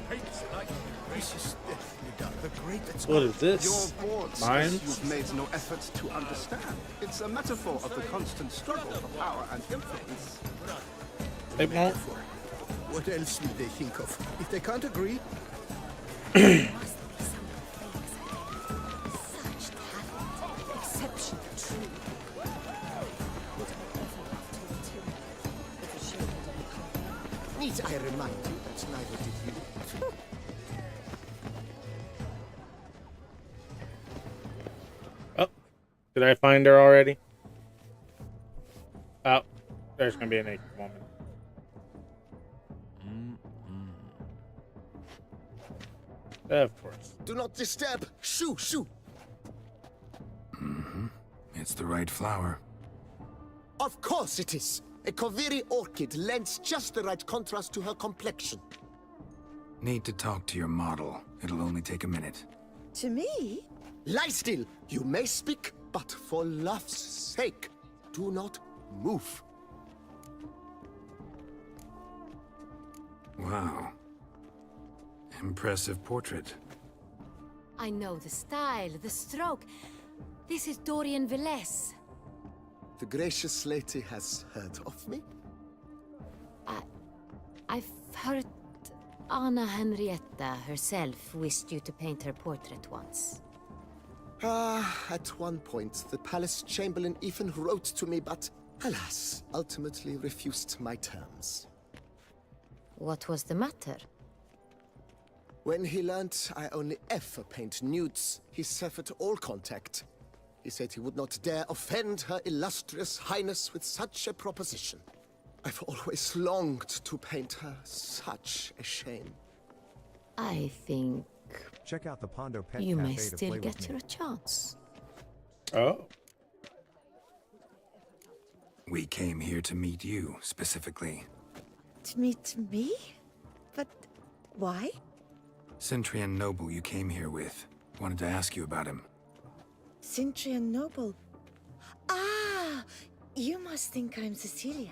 paints like This is the great... What is this? Your boards, Mine? you've made no effort to understand. It's a metaphor of the constant struggle for power and influence. They won't. What else will they think of? If they can't agree, Must be something famous. Such talent. Exceptional, true. Would I ever have told him? It's a shame I didn't come. need I remind you that neither did you. Oh, did I find her already? Oh, there's gonna be a naked woman. Of course. Do not disturb. Shoo, shoo. It's the right flower. Of course it is. A Koviri orchid lends just the right contrast to her complexion. Need to talk to your model. It'll only take a minute. To me? Lie still. You may speak, but for love's sake, do not move. Wow. Impressive portrait. I know the style, the stroke. This is Dorian Velez. The gracious lady has heard of me? I've heard Anna Henrietta herself wished you to paint her portrait once. At one point, the palace chamberlain even wrote to me, but alas, ultimately refused my terms. What was the matter? When he learnt I only ever paint nudes, he severed all contact. He said he would not dare offend her illustrious highness with such a proposition. I've always longed to paint her. Such a shame. I think Check out the Pondo Pet you Cafe may to still play get with her me. a chance. Oh. We came here to meet you, specifically. To meet me? But why? Centrian Noble you came here with. Wanted to ask you about him. Cintrian Noble. Ah! You must think I'm Cecilia.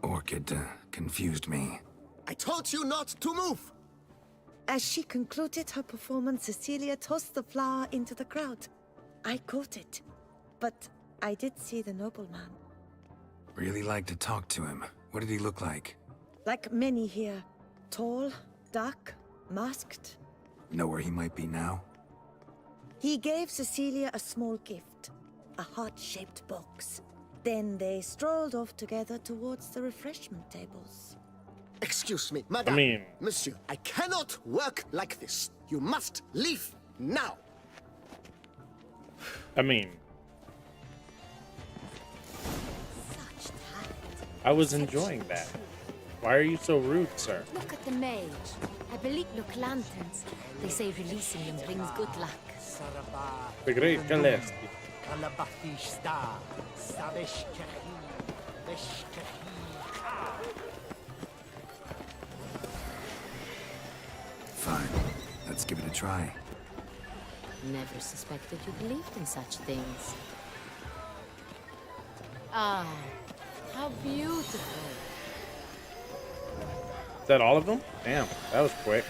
Orchid confused me. I told you not to move! As she concluded her performance, Cecilia tossed the flower into the crowd. I caught it. But I did see the nobleman. Really like to talk to him. What did he look like? Like many here. Tall, dark, masked. Know where he might be now? He gave Cecilia a small gift. A heart-shaped box. Then they strolled off together towards the refreshment tables. Excuse me, madame. I mean... Monsieur, I cannot work like this. You must leave now. I mean... Such talent. I was enjoying that. Why are you so rude, sir? Look at the mage. I believe look lanterns. They say releasing them brings good luck. The great Gillespie. Fine. Let's give it a try. Never suspected you believed in such things. Ah, how beautiful. Is that all of them? Damn, that was quick.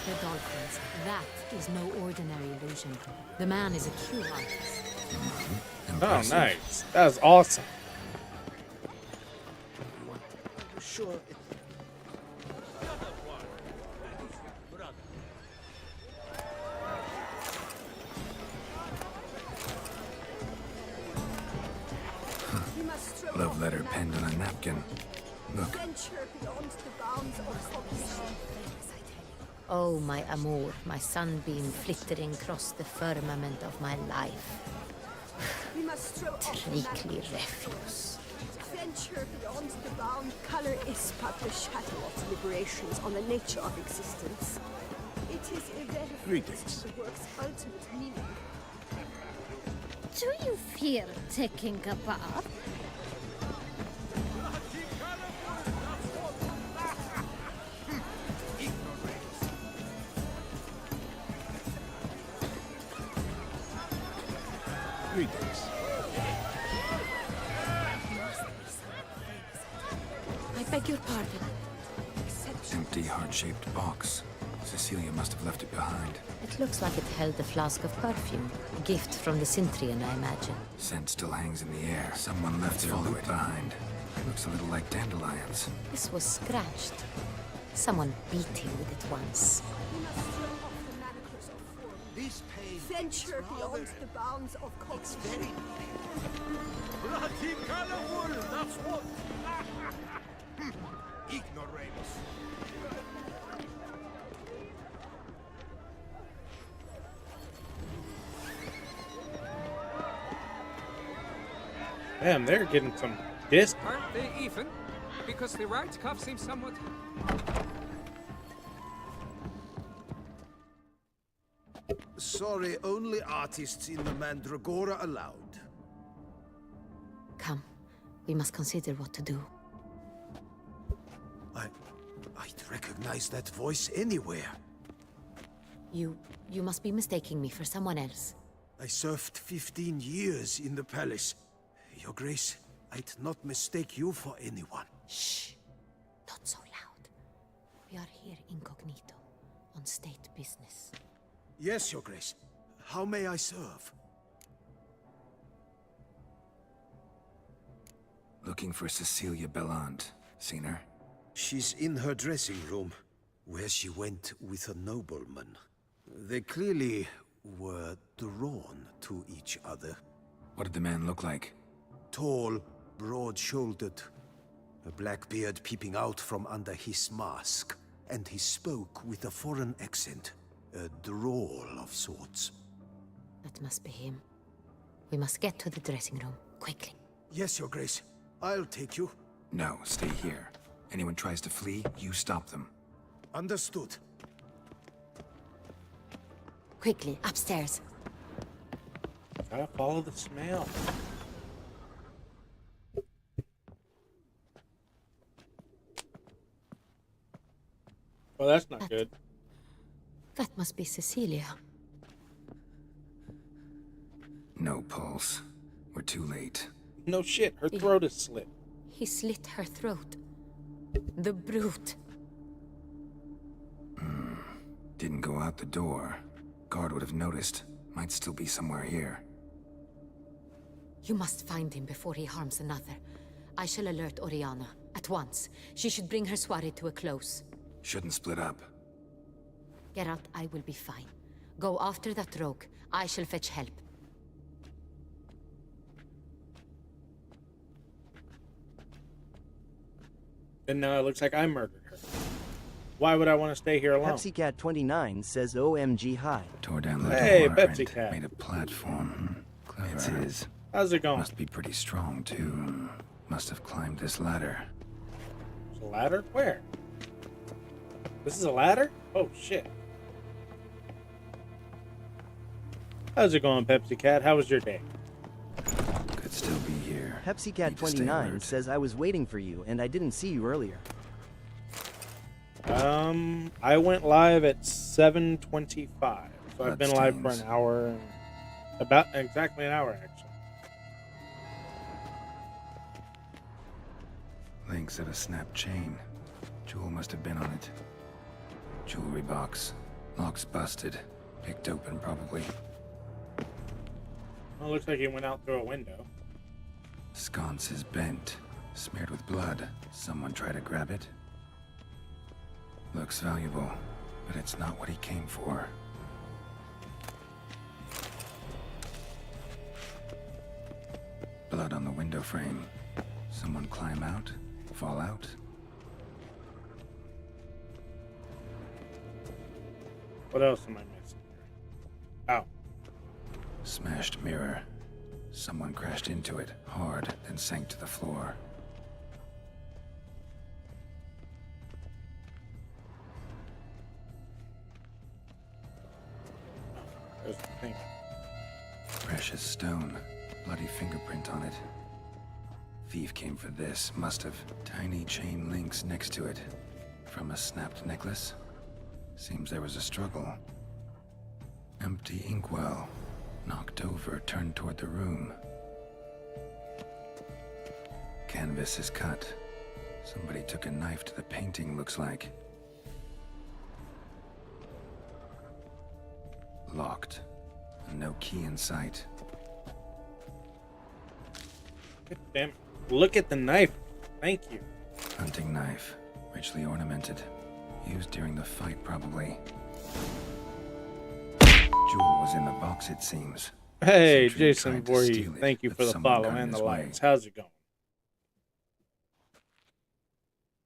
The dolphins, that is no ordinary illusion. The man is a true artist. Oh, Impressive. nice. That was awesome. Sure. Love letter penned on a napkin. Look, Venture beyond the bounds of cognition. Oh, my amour, my sunbeam flittering across the firmament of my life. We must throw off the Treacly manacles. refuse. Venture beyond the bound. Color is but the shadow of deliberations on the nature of existence. It is irrelevant Greetings. to the work's ultimate meaning. Do you fear taking a bath? Greetings. I beg your pardon. empty, heart-shaped box. Cecilia must have left it behind. It looks like it held a flask of perfume. A gift from the Cintrian, I imagine. Scent still hangs in the air. Someone left their loot behind. Looks a little like dandelions. This was scratched. Someone beat him with it once. We must throw off the manacles of form. This pain Venture beyond the bounds of cognition. Bloody colorful, that's what. Ignoramus. Damn, they're getting some disc. Aren't they even? Because the right cuff seems somewhat... Sorry, only artists in the Mandragora allowed. Come, we must consider what to do. I'd recognize that voice anywhere. You must be mistaking me for someone else. I served 15 years in the palace. Your Grace, I'd not mistake you for anyone. Shh! Not so loud. We are here incognito, on state business. Yes, Your Grace. How may I serve? Looking for Cecilia Bellant. Seen her? She's in her dressing room, where she went with a nobleman. They clearly were drawn to each other. What did the man look like? Tall, broad-shouldered, a black beard peeping out from under his mask, and he spoke with a foreign accent, a drawl of sorts. That must be him. We must get to the dressing room, quickly. Yes, Your Grace. I'll take you. No, stay here. Anyone tries to flee, you stop them. Understood. Quickly, upstairs. Gotta follow the smell. Well, that's not good. That must be Cecilia. No pulse. We're too late. No shit, her throat is slit. He slit her throat. The brute. Didn't go out the door. Guard would have noticed. Might still be somewhere here. You must find him before he harms another. I shall alert Oriana. At once. She should bring her soiree to a close. Shouldn't split up. Geralt, I will be fine. Go after that rogue. I shall fetch help. And now it looks like I murdered her. Why would I want to stay here alone? PepsiCat29 says OMG hi. Tore down the Hey, door Pepsi and Cat. made a platform. Clever. It's his. How's it going? Must be pretty strong, too. Must have climbed this ladder. There's a ladder? Where? This is a ladder? Oh, shit. How's it going, Pepsi Cat? How was your day? Could still be here. Need to stay PepsiCat29 alert. says I was waiting for you and I didn't see you earlier. I went live at 7:25. So I've been live for an Bloodstains. hour and about exactly an hour actually. Links of a snap chain. Jewel must have been on it. Jewelry box. Lock's busted. Picked open, probably. Well, it looks like he went out through a window. Sconce is bent. Smeared with blood. Someone try to grab it? Looks valuable, but it's not what he came for. Blood on the window frame. Someone climb out? Fall out? What else am I missing? Oh. Smashed mirror. Someone crashed into it hard, then sank to the floor. There's the thing. Precious stone. Bloody fingerprint on it. Thief came for this. Must have. Tiny chain links next to it. From a snapped necklace? Seems there was a struggle. Empty inkwell. Knocked over, turned toward the room. Canvas is cut. Somebody took a knife to the painting, looks like. Locked. No key in sight. God damn. Look at the knife. Thank you. Hunting knife. Richly ornamented. Used during the fight, probably. Jewel was in the box, it seems. Hey, Sentry Jason tried to Voorhees. steal it, Thank you but for the someone follow got in and the his way. likes. How's it going?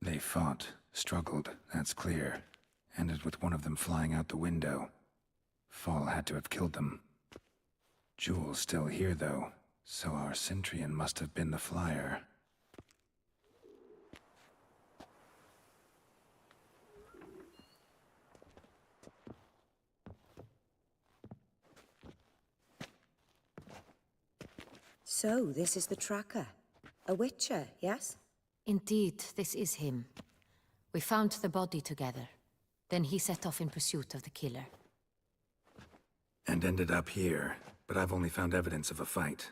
They fought, struggled, that's clear. Ended with one of them flying out the window. Fall had to have killed them. Jewel's still here, though, so our Centurion must have been the flyer. So, this is the tracker. A witcher, yes? Indeed, this is him. We found the body together. Then he set off in pursuit of the killer. And ended up here, but I've only found evidence of a fight.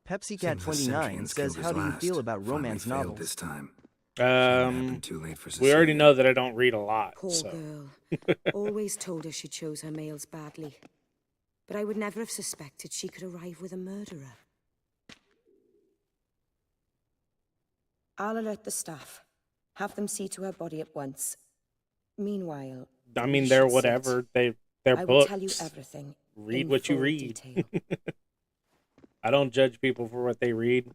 Pepsi Seems Cat the 29 Centurion says, skilled how his do you last. feel about Finally romance failed novels? this time. Happened too late for We already Cecilia. know that I don't read a lot. Poor so. girl. Always told her she chose her males badly. But I would never have suspected she could arrive with a murderer. I'll alert the staff. Have them see to her body at once. Meanwhile, I mean, we they're should sit. whatever. They're I will books. tell you everything. Read in what you full read. detail. I don't judge people for what they read,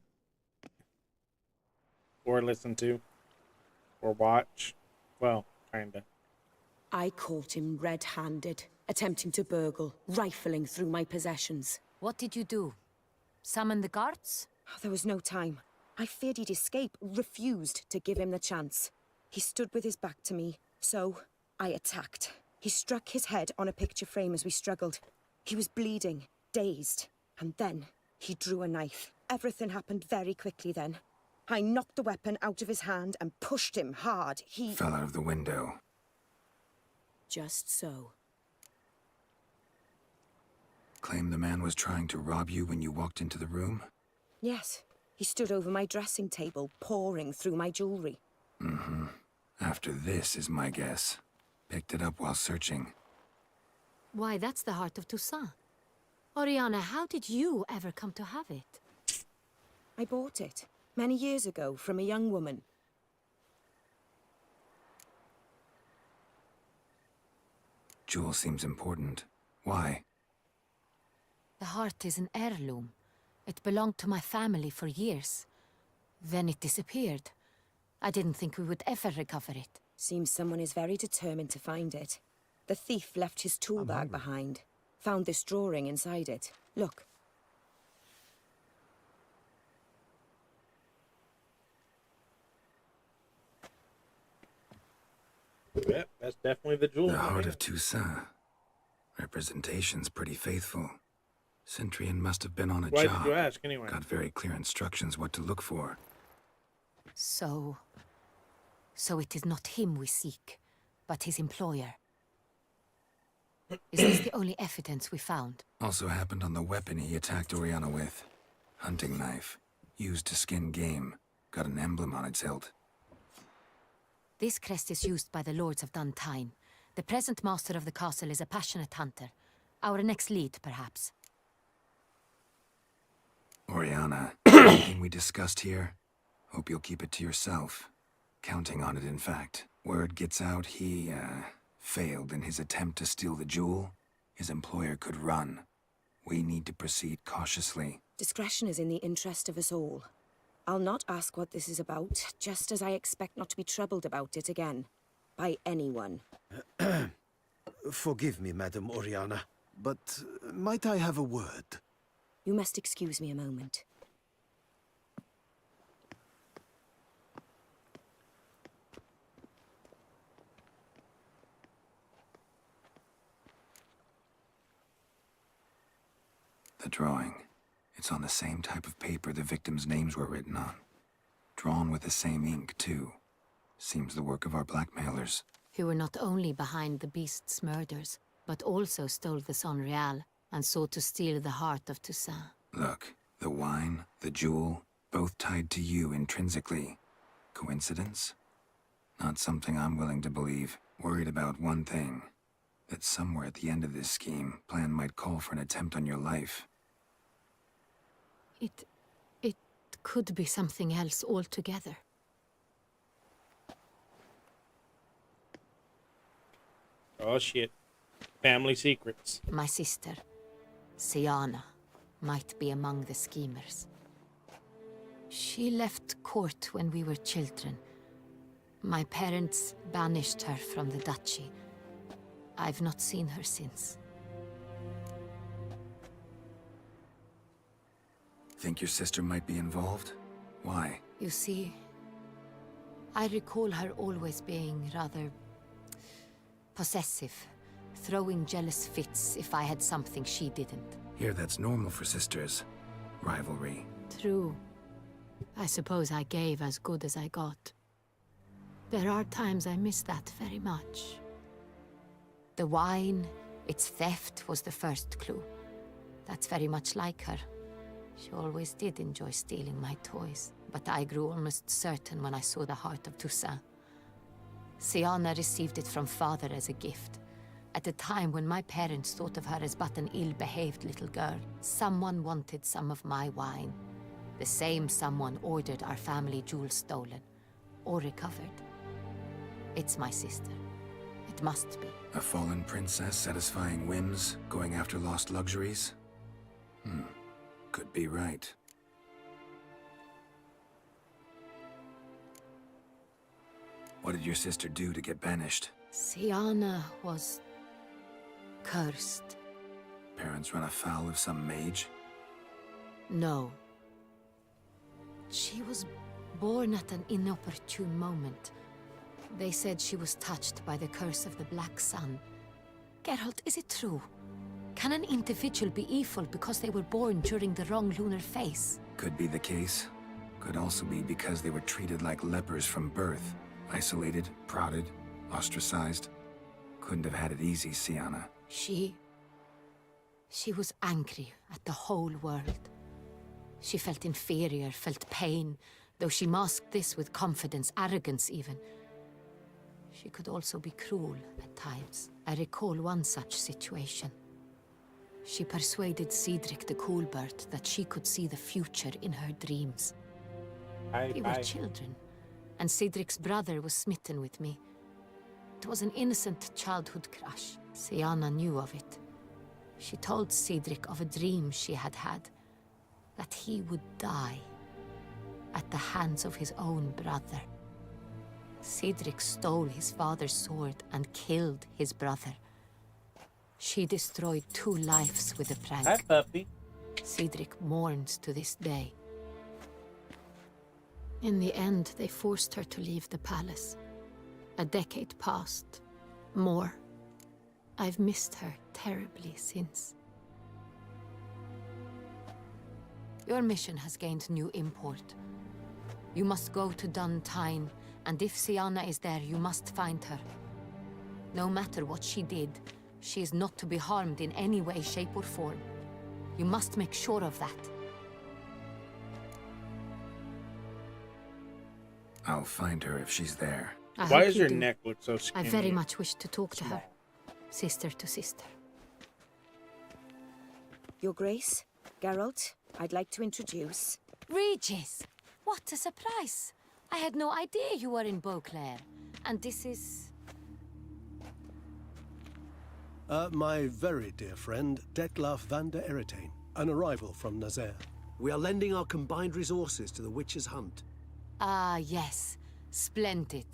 or listen to, or watch. Well, kinda. I caught him red-handed, attempting to burgle, rifling through my possessions. What did you do? Summon the guards? There was no time. I feared he'd escape, refused to give him the chance. He stood with his back to me, so I attacked. He struck his head on a picture frame as we struggled. He was bleeding, dazed, and then he drew a knife. Everything happened very quickly then. I knocked the weapon out of his hand and pushed him hard. He... Fell out of the window. Just so. Claim the man was trying to rob you when you walked into the room? Yes. He stood over my dressing table, pouring through my jewelry. Mm-hmm. After this is my guess. Picked it up while searching. Why, that's the heart of Toussaint. Oriana, how did you ever come to have it? I bought it, many years ago, from a young woman. Jewel seems important. Why? The heart is an heirloom. It belonged to my family for years. Then it disappeared. I didn't think we would ever recover it. Seems someone is very determined to find it. The thief left his tool bag behind. Found this drawing inside it. Look. Yep, that's definitely the jewel. The heart of Toussaint. Representation's pretty faithful. Centurion must have been on a Why job. did you ask, anyway? Got very clear instructions what to look for. So it is not him we seek, but his employer. Is this the only evidence we found? Also happened on the weapon he attacked Oriana with. Hunting knife. Used to skin game. Got an emblem on its hilt. This crest is used by the Lords of Duntine. The present master of the castle is a passionate hunter. Our next lead, perhaps. Oriana, anything we discussed here? Hope you'll keep it to yourself. Counting on it, in fact. Word gets out he, failed in his attempt to steal the jewel. His employer could run. We need to proceed cautiously. Discretion is in the interest of us all. I'll not ask what this is about, just as I expect not to be troubled about it again. By anyone. Forgive me, Madam Oriana, but might I have a word? You must excuse me a moment. The drawing. It's on the same type of paper the victims' names were written on. Drawn with the same ink, too. Seems the work of our blackmailers. Who were not only behind the beast's murders, but also stole the Sonreal and sought to steal the heart of Toussaint. Look, the wine, the jewel, both tied to you intrinsically. Coincidence? Not something I'm willing to believe. Worried about one thing. That somewhere at the end of this scheme, plan might call for an attempt on your life. It could be something else altogether. Oh shit. Family secrets. My sister, Siana, might be among the schemers. She left court when we were children. My parents banished her from the duchy. I've not seen her since. Think your sister might be involved? Why? You see, I recall her always being rather possessive, throwing jealous fits if I had something she didn't. Here, that's normal for sisters. Rivalry. True. I suppose I gave as good as I got. There are times I miss that very much. The wine, its theft, was the first clue. That's very much like her. She always did enjoy stealing my toys, but I grew almost certain when I saw the heart of Toussaint. Siana received it from father as a gift. At a time when my parents thought of her as but an ill-behaved little girl, someone wanted some of my wine. The same someone ordered our family jewels stolen, or recovered. It's my sister. It must be. A fallen princess satisfying whims, going after lost luxuries? Could be right. What did your sister do to get banished? Siana was cursed. Parents run afoul of some mage? No. She was born at an inopportune moment. They said she was touched by the curse of the Black Sun. Geralt, is it true? Can an individual be evil because they were born during the wrong lunar phase? Could be the case. Could also be because they were treated like lepers from birth. Isolated, prodded, ostracized. Couldn't have had it easy, Siana. She was angry at the whole world. She felt inferior, felt pain, though she masked this with confidence, arrogance even. She could also be cruel at times. I recall one such situation. She persuaded Cedric the Coolbird that she could see the future in her dreams. We were children, and Cedric's brother was smitten with me. It was an innocent childhood crush. Siana knew of it. She told Cedric of a dream she had had, that he would die at the hands of his own brother. Cedric stole his father's sword and killed his brother. She destroyed 2 lives with a prank. Hi, puppy. Cedric mourns to this day. In the end, they forced her to leave the palace. A decade passed. More. I've missed her terribly since. Your mission has gained new import. You must go to Dun Tine, and if Siana is there, you must find her. No matter what she did, she is not to be harmed in any way, shape, or form. You must make sure of that. I'll find her if she's there. Why does your neck look so I skinny? very much wish to talk to her. Sister to sister. Your Grace, Geralt, I'd like to introduce... Regis! What a surprise! I had no idea you were in Beauclair. And this is... My very dear friend, Detlaf van der Eretain, an arrival from Nazaire. We are lending our combined resources to the Witcher's hunt. Ah, yes. Splendid.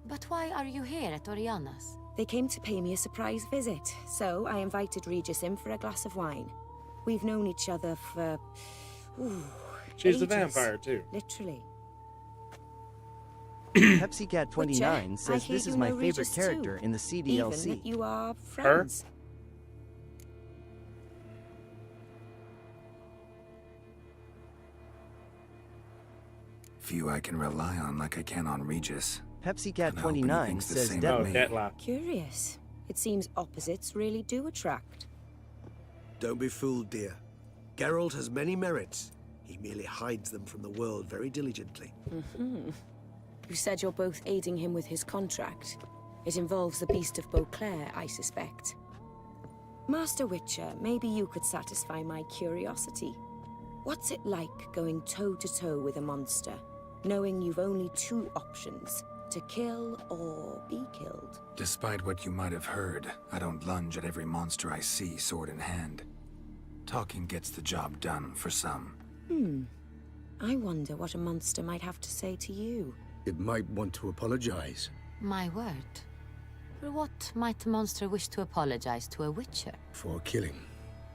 But why are you here at Oriana's? They came to pay me a surprise visit, so I invited Regis in for a glass of wine. We've known each other for... She's a ages. vampire, too. Literally. Pepsi Cat 29 I says hear this you is my know favorite Regis too, character in the Even CDLC. that you are friends. Few I can rely on like I can on Regis. Pepsi Cat And I hope he 29 thinks the says same Death of me. Dettlaff. Curious. It seems opposites really do attract. Don't be fooled, dear. Geralt has many merits. He merely hides them from the world very diligently. You said you're both aiding him with his contract. It involves the Beast of Beauclair, I suspect. Master Witcher, maybe you could satisfy my curiosity. What's it like going toe-to-toe with a monster, knowing you've only two options, to kill or be killed? Despite what you might have heard, I don't lunge at every monster I see sword in hand. Talking gets the job done for some. I wonder what a monster might have to say to you. It might want to apologize. My word. For what might a monster wish to apologize to a witcher? For killing.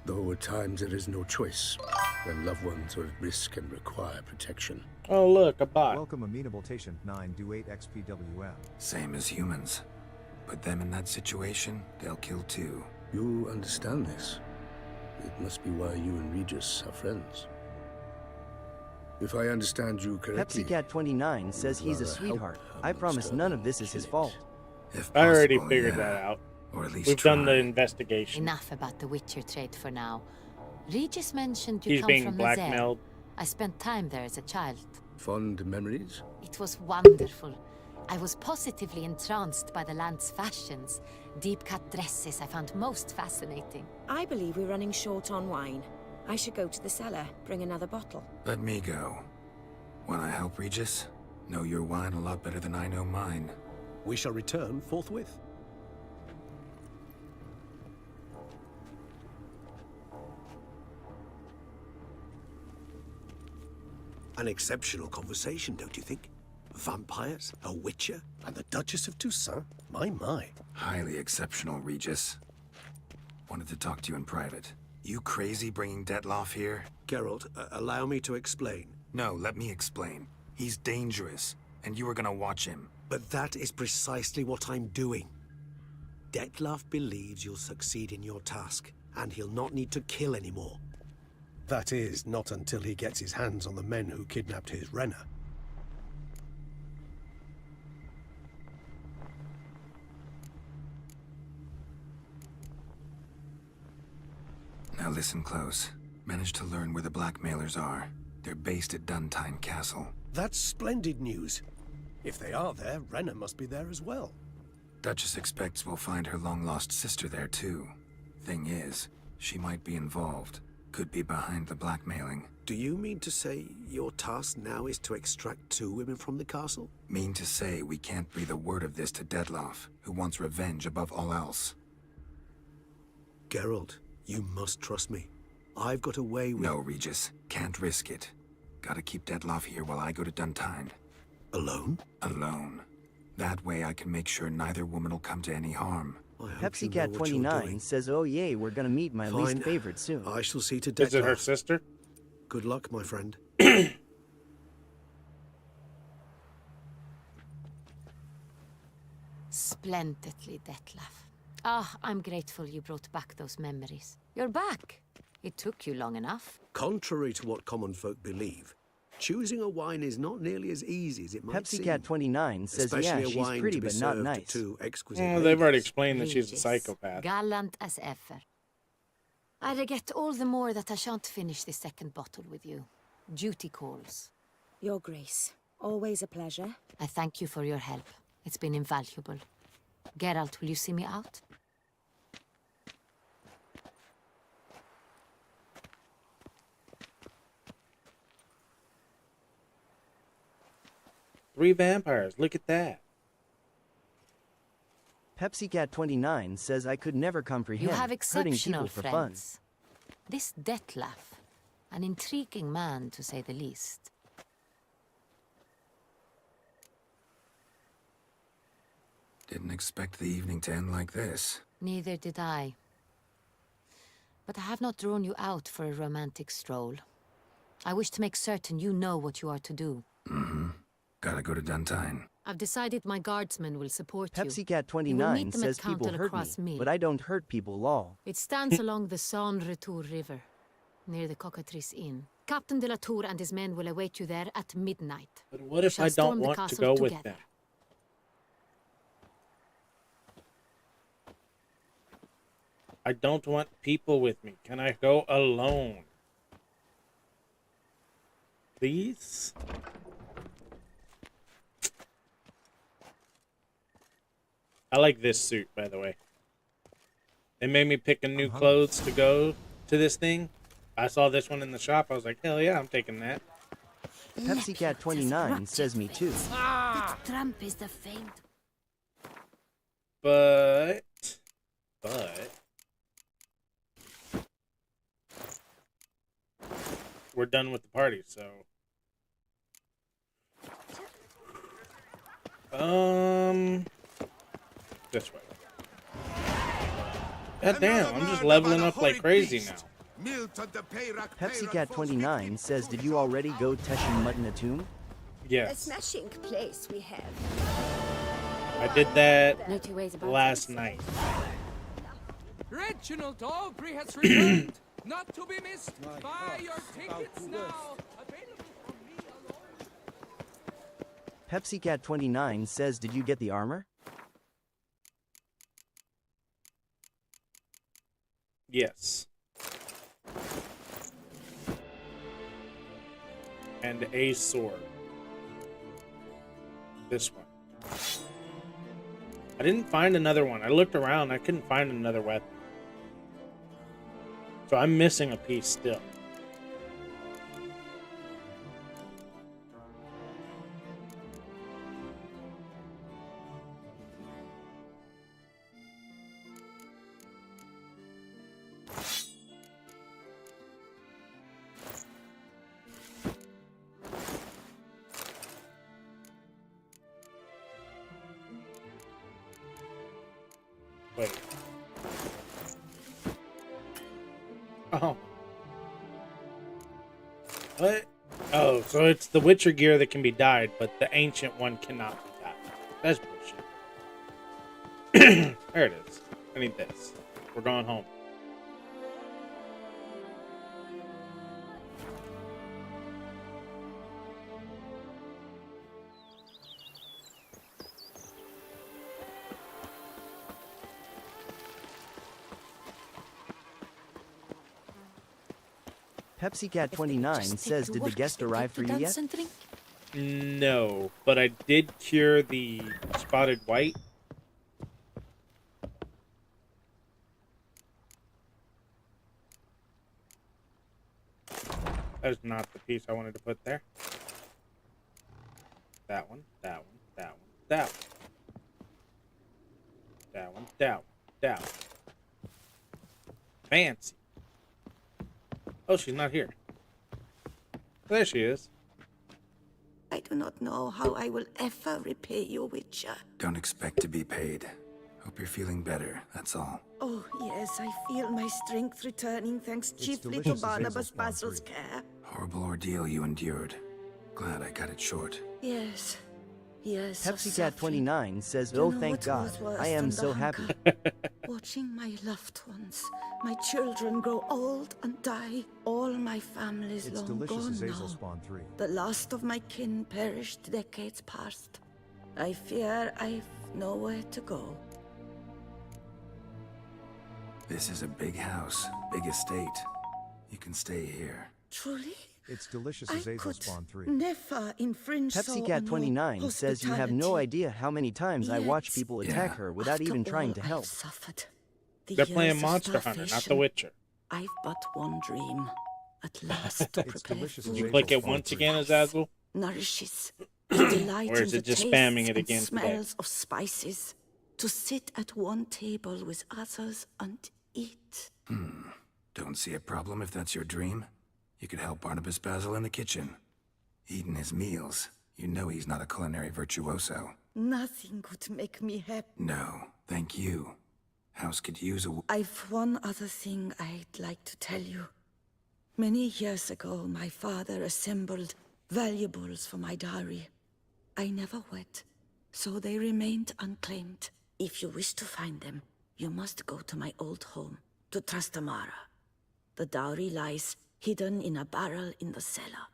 Though at times there is no choice, when loved ones are at risk and require protection. Oh, look, a bot. Welcome Amenabilitation 9 do 8 XPWM. Same as humans. Put them in that situation, they'll kill too. You understand this. It must be why you and Regis are friends. If I understand you correctly... Pepsi Cat 29 says he's a sweetheart. I promise none of this is his fault. If I already possible, figured yeah. that out. Or at least We've done the try. investigation. Enough about the Witcher trade for now. Regis mentioned you He's come being from blackmailed. Nazaire. I spent time there as a child. Fond memories? It was wonderful. I was positively entranced by the land's fashions. Deep-cut dresses I found most fascinating. I believe we're running short on wine. I should go to the cellar, bring another bottle. Let me go. Wanna help, Regis? Know your wine a lot better than I know mine. We shall return forthwith. An exceptional conversation, don't you think? Vampires, a witcher, and the Duchess of Toussaint? My. Highly exceptional, Regis. Wanted to talk to you in private. You crazy bringing Dettlaff here? Geralt, allow me to explain. No, let me explain. He's dangerous, and you were gonna watch him. But that is precisely what I'm doing. Dettlaff believes you'll succeed in your task, and he'll not need to kill anymore. That is, not until he gets his hands on the men who kidnapped his Renna. Now listen close. Managed to learn where the blackmailers are. They're based at Duntine Castle. That's splendid news. If they are there, Renna must be there as well. Duchess expects we'll find her long-lost sister there, too. Thing is, she might be involved. Could be behind the blackmailing. Do you mean to say your task now is to extract 2 women from the castle? Mean to say we can't breathe a word of this to Dettlaff, who wants revenge above all else. Geralt, you must trust me. I've got a way with... No, Regis. Can't risk it. Gotta keep Dettlaff here while I go to Duntine. Alone? Alone. That way I can make sure neither woman will come to any harm. Pepsi Cat 29 says, oh yay, we're gonna meet my least Fine. favorite soon. I shall see to Is it her Dettlaff. sister? Good luck, my friend. Splendidly, Dettlaff. Ah, I'm grateful you brought back those memories. You're back. It took you long enough. Contrary to what common folk believe, choosing a wine is not nearly as easy as it might Pepsi seem. Cat 29 says, Especially yeah, a she's wine pretty to be but not served nice. to exquisite Oh, they've already ladies. explained that she's a Regis, psychopath. Gallant as ever. I regret all the more that I shan't finish this second bottle with you. Duty calls. Your Grace, always a pleasure. I thank you for your help. It's been invaluable. Geralt, will you see me out? Three vampires. Look at that. Pepsi Cat 29 says I could never comprehend You have hurting exceptional people for fun. friends. This Dettlaff. An intriguing man, to say the least. Didn't expect the evening to end like this. Neither did I. But I have not drawn you out for a romantic stroll. I wish to make certain you know what you are to do. Mm-hmm. Gotta go to Duntine. I've decided my guardsmen will support you. Pepsi Cat You will 29 meet them at says people Count hurt Delacroix' me, mill. but I don't hurt people law. It stands along the San Retour River, near the Cockatrice Inn. Captain de la Tour and his men will await you there at midnight. But what We if shall I storm don't the want to castle go with together. them? I don't want people with me. Can I go alone? Please? I like this suit, by the way. They made me pick a new clothes to go to this thing. I saw this one in the shop. I was like, hell yeah, I'm taking that. Pepsi Cat 29 says me too. That tramp is the famed. But we're done with the party, so this way. God damn, I'm just leveling up like crazy now. Pepsi Cat 29 says, did you already go Teshin Mutton A Yes, smashing place we have. I did that No two ways about last it. night. Reginald Aubrey has returned, not to be missed. Buy your tickets now. Available from me alone. Pepsi Cat 29 says, did you get the armor? Yes. And a sword. This one. I didn't find another one. I looked around. I couldn't find another weapon. So I'm missing a piece still. Wait. Oh. What? Oh, so it's the Witcher gear that can be dyed, but the ancient one cannot be dyed. That's bullshit. There it is. I need this. We're going home. Pepsi Cat 29 says, did the guest arrive for you yet? No, but I did cure the spotted white. That is not the piece I wanted to put there. That one, that one, that one, that one. That one, that one, that one. Fancy. Oh, she's not here. There she is. I do not know how I will ever repay you, Witcher. Don't expect to be paid. Hope you're feeling better, that's all. Oh, yes, I feel my strength returning thanks chiefly to delicious as Barnabas Hazel's Spawn Basil's 3. care. Horrible ordeal you endured. Glad I cut it short. Yes. Yes. Pepsi Cat 29 says, Do oh you know thank what God, was worse I am than so the happy. Watching my loved ones, my children grow old and die. All my family's It's long delicious gone as now. Hazel Spawn 3. The last of my kin perished decades past. I fear I've nowhere to go. This is a big house, big estate. You can stay here. Truly? It's delicious I as Hazel could Spawn 3. never infringe so Pepsi on Cat your 29 says you have no hospitality. idea how many times I watch Yet, people attack her without after even trying all to I've help. suffered, the They're playing years of Monster Hunter, not The starvation, Witcher. I've but one dream. At last to It's prepare delicious as Did you food click it Spawn once 3. again, Azazel? nourishes, to delight Or is in it the just tastes spamming it and again today? smells of spices, to sit at one table with others and eat. Don't see a problem if that's your dream. You could help Barnabas Basil in the kitchen. Eating his meals. You know he's not a culinary virtuoso. Nothing could make me happy. No, thank you. House could use a... I've one other thing I'd like to tell you. Many years ago, my father assembled valuables for my dowry. I never wed, so they remained unclaimed. If you wish to find them, you must go to my old home, to Trastamara. The dowry lies hidden in a barrel in the cellar.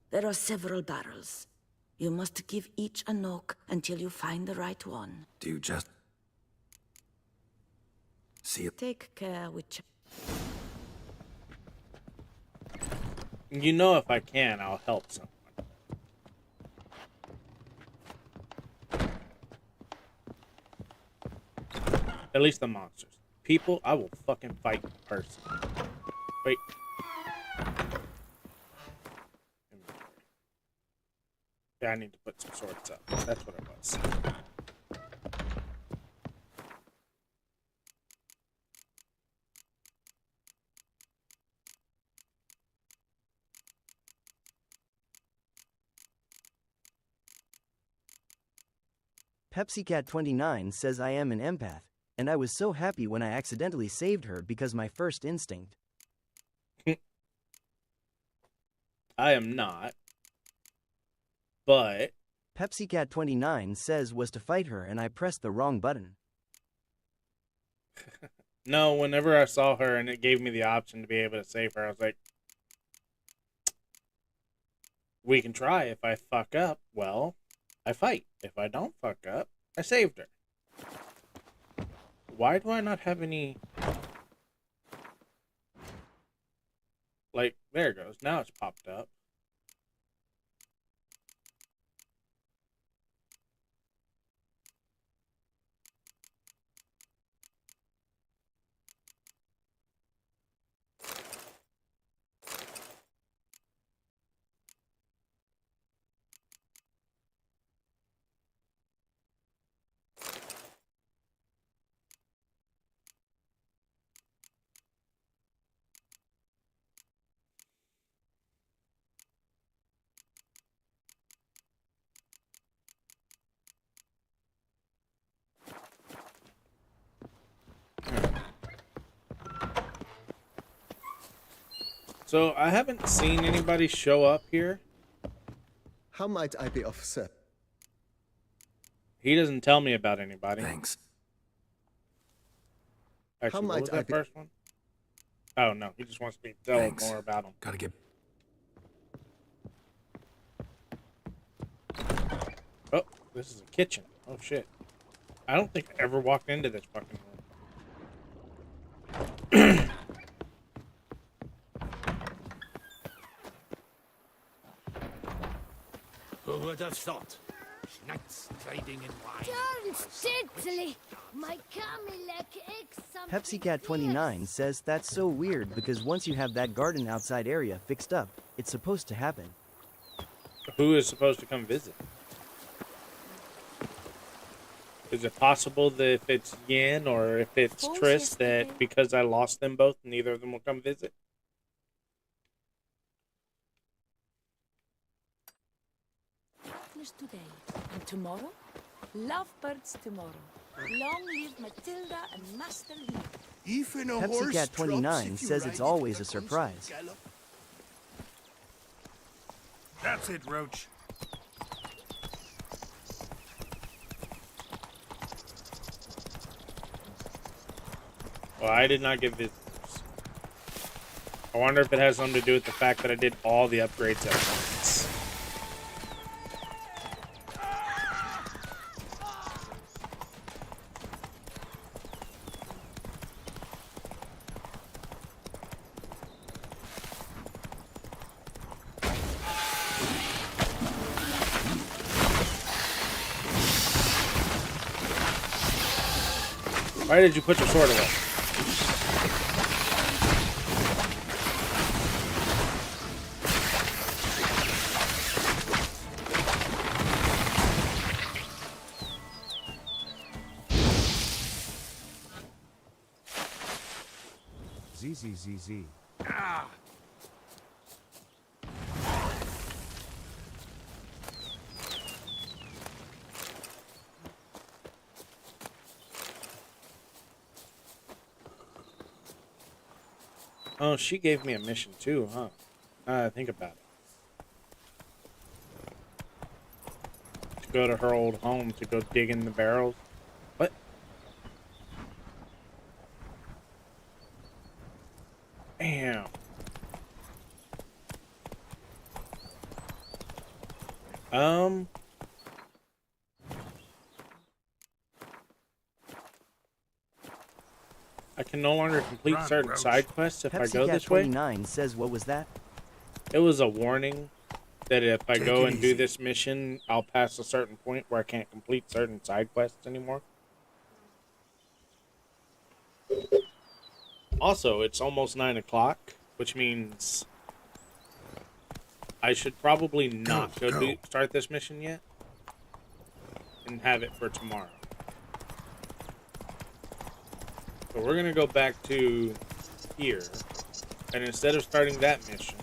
There are several barrels. You must give each a knock until you find the right one. Do you just... See you... Take care, Witcher. You know, if I can, I'll help someone. At least the monsters. People, I will fucking fight in person. Wait. Yeah, I need to put some swords up. That's what it was. PepsiCat29 says I am an empath, and I was so happy when I accidentally saved her because my first instinct. I am not. But PepsiCat29 says was to fight her and I pressed the wrong button. no, whenever I saw her and it gave me the option to be able to save her, I was like, we can try. If I fuck up, well, I fight. If I don't fuck up, I saved her. Why do I not have any... Like, there it goes. Now it's popped up. So, I haven't seen anybody show up here. How might I be of service? He doesn't tell me about anybody. Thanks. Actually, what was that first one? Oh, no. He just wants me to tell him more about him. Gotta get... Oh, this is a kitchen. Oh, shit. I don't think I ever walked into this fucking room. Who would have thought? Knights trading in wine. PepsiCat29 says that's so weird because once you have that garden outside area fixed up, it's supposed to happen. Who is supposed to come visit? Is it possible that if it's Yen or if it's Triss that because I lost them both, neither of them will come visit? Today and tomorrow, lovebirds tomorrow. Long live Matilda and Master Lee. PepsiCat29 says it's always a surprise. That's it, Roach. Well, I did not get visitors. I wonder if it has something to do with the fact that I did all the upgrades at once. Why did you put your sword away? ZZZZ. Oh, she gave me a mission too, huh? Think about it. To go to her old home to go dig in the barrels. What? Damn. I can no longer complete certain side quests if I go this way. Pepsi-Cat29 says, what was that? It was a warning that if I Take go it and do easy. this mission, I'll pass a certain point where I can't complete certain side quests anymore. Also, it's almost 9 o'clock, which means I should probably not go start this mission yet and have it for tomorrow. So we're gonna go back to here, and instead of starting that mission,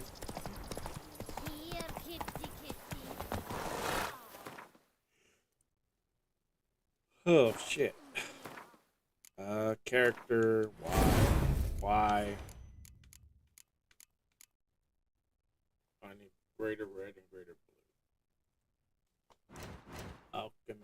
oh shit. Character, why? I need greater red and greater blue. Alchemy.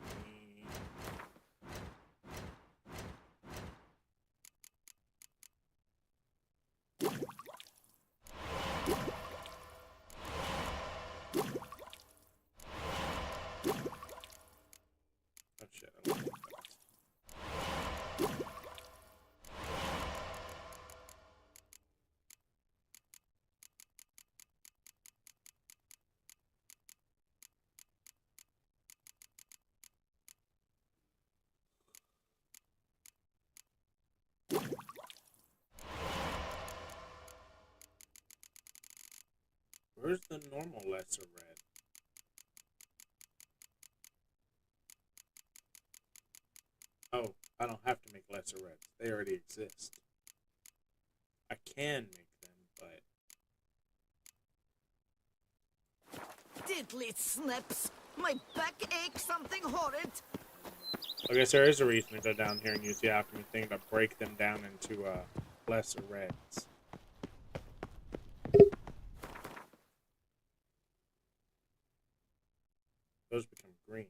Oh shit, I don't know. Where's the normal lesser red? Oh, I don't have to make lesser reds. They already exist. I can make them, but Diddly snaps! My back aches something horrid! I guess there is a reason to go down here and use the alchemy thing to break them down into lesser reds. Those become green.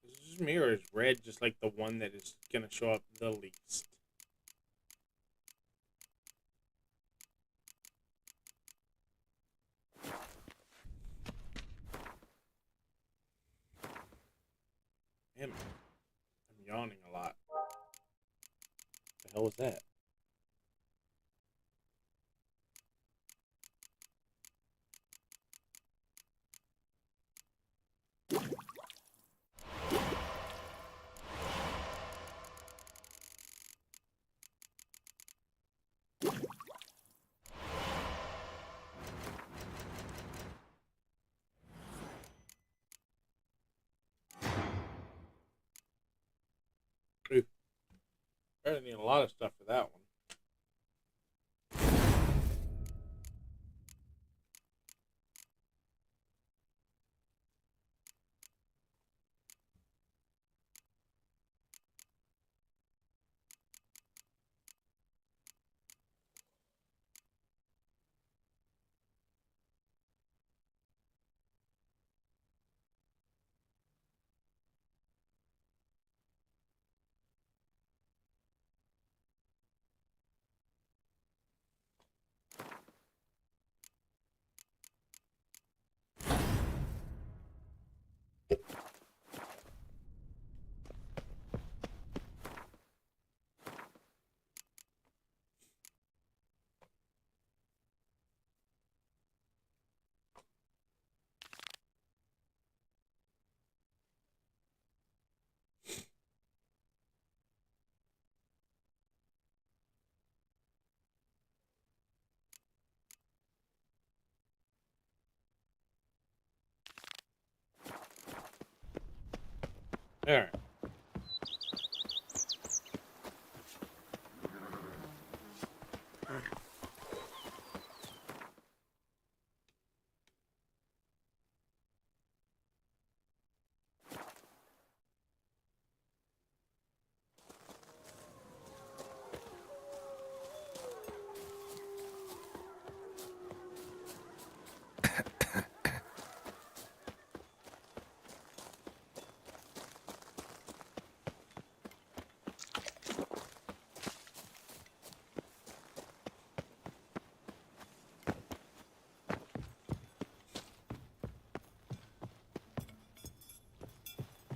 Is this just me, or is red just like the one that is gonna show up the least? Damn it. I'm yawning a lot. The hell was that? Ooh. I need a lot of stuff for that one. Alright.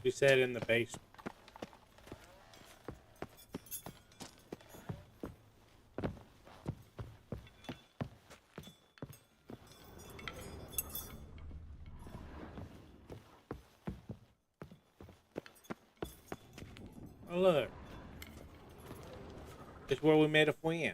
She said in the basement. Oh, look. It's where we made a friend.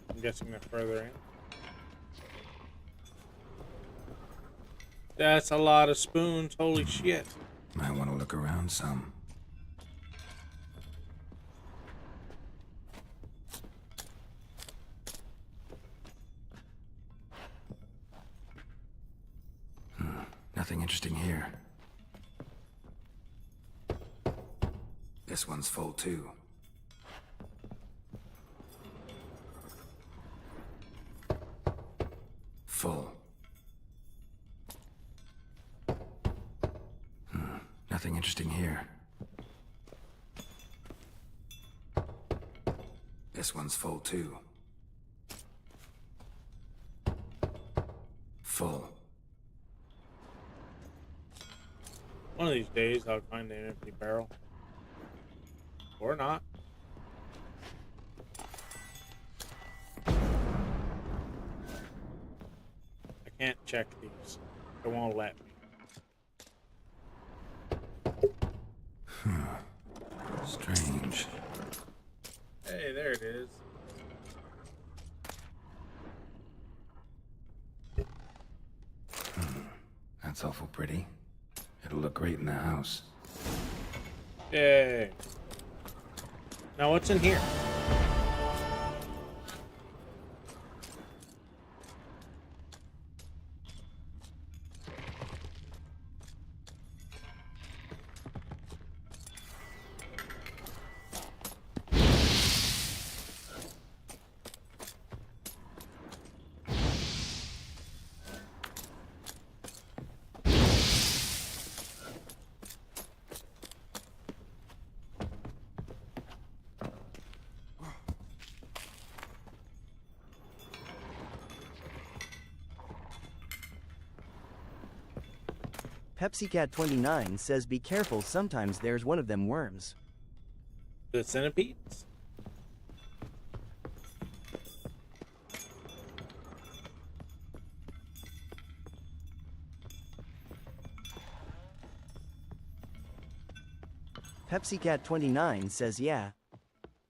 I'm guessing they're further in. That's a lot of spoons. Holy shit. Might want to look around some. Nothing interesting here. This one's full too. Full. Nothing interesting here. This one's full too. Full. One of these days I'll find an empty barrel. Or not. I can't check these. It won't let me. Strange. Hey, there it is. That's awful pretty. It'll look great in the house. Yay. Now what's in here? PepsiCat29 says be careful, sometimes there's one of them worms. The centipedes? PepsiCat29 says yeah.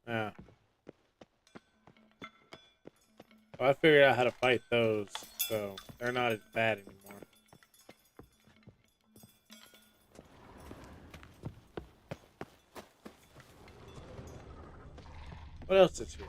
Yeah. Well, I figured out how to fight those, so they're not as bad anymore. What else is here?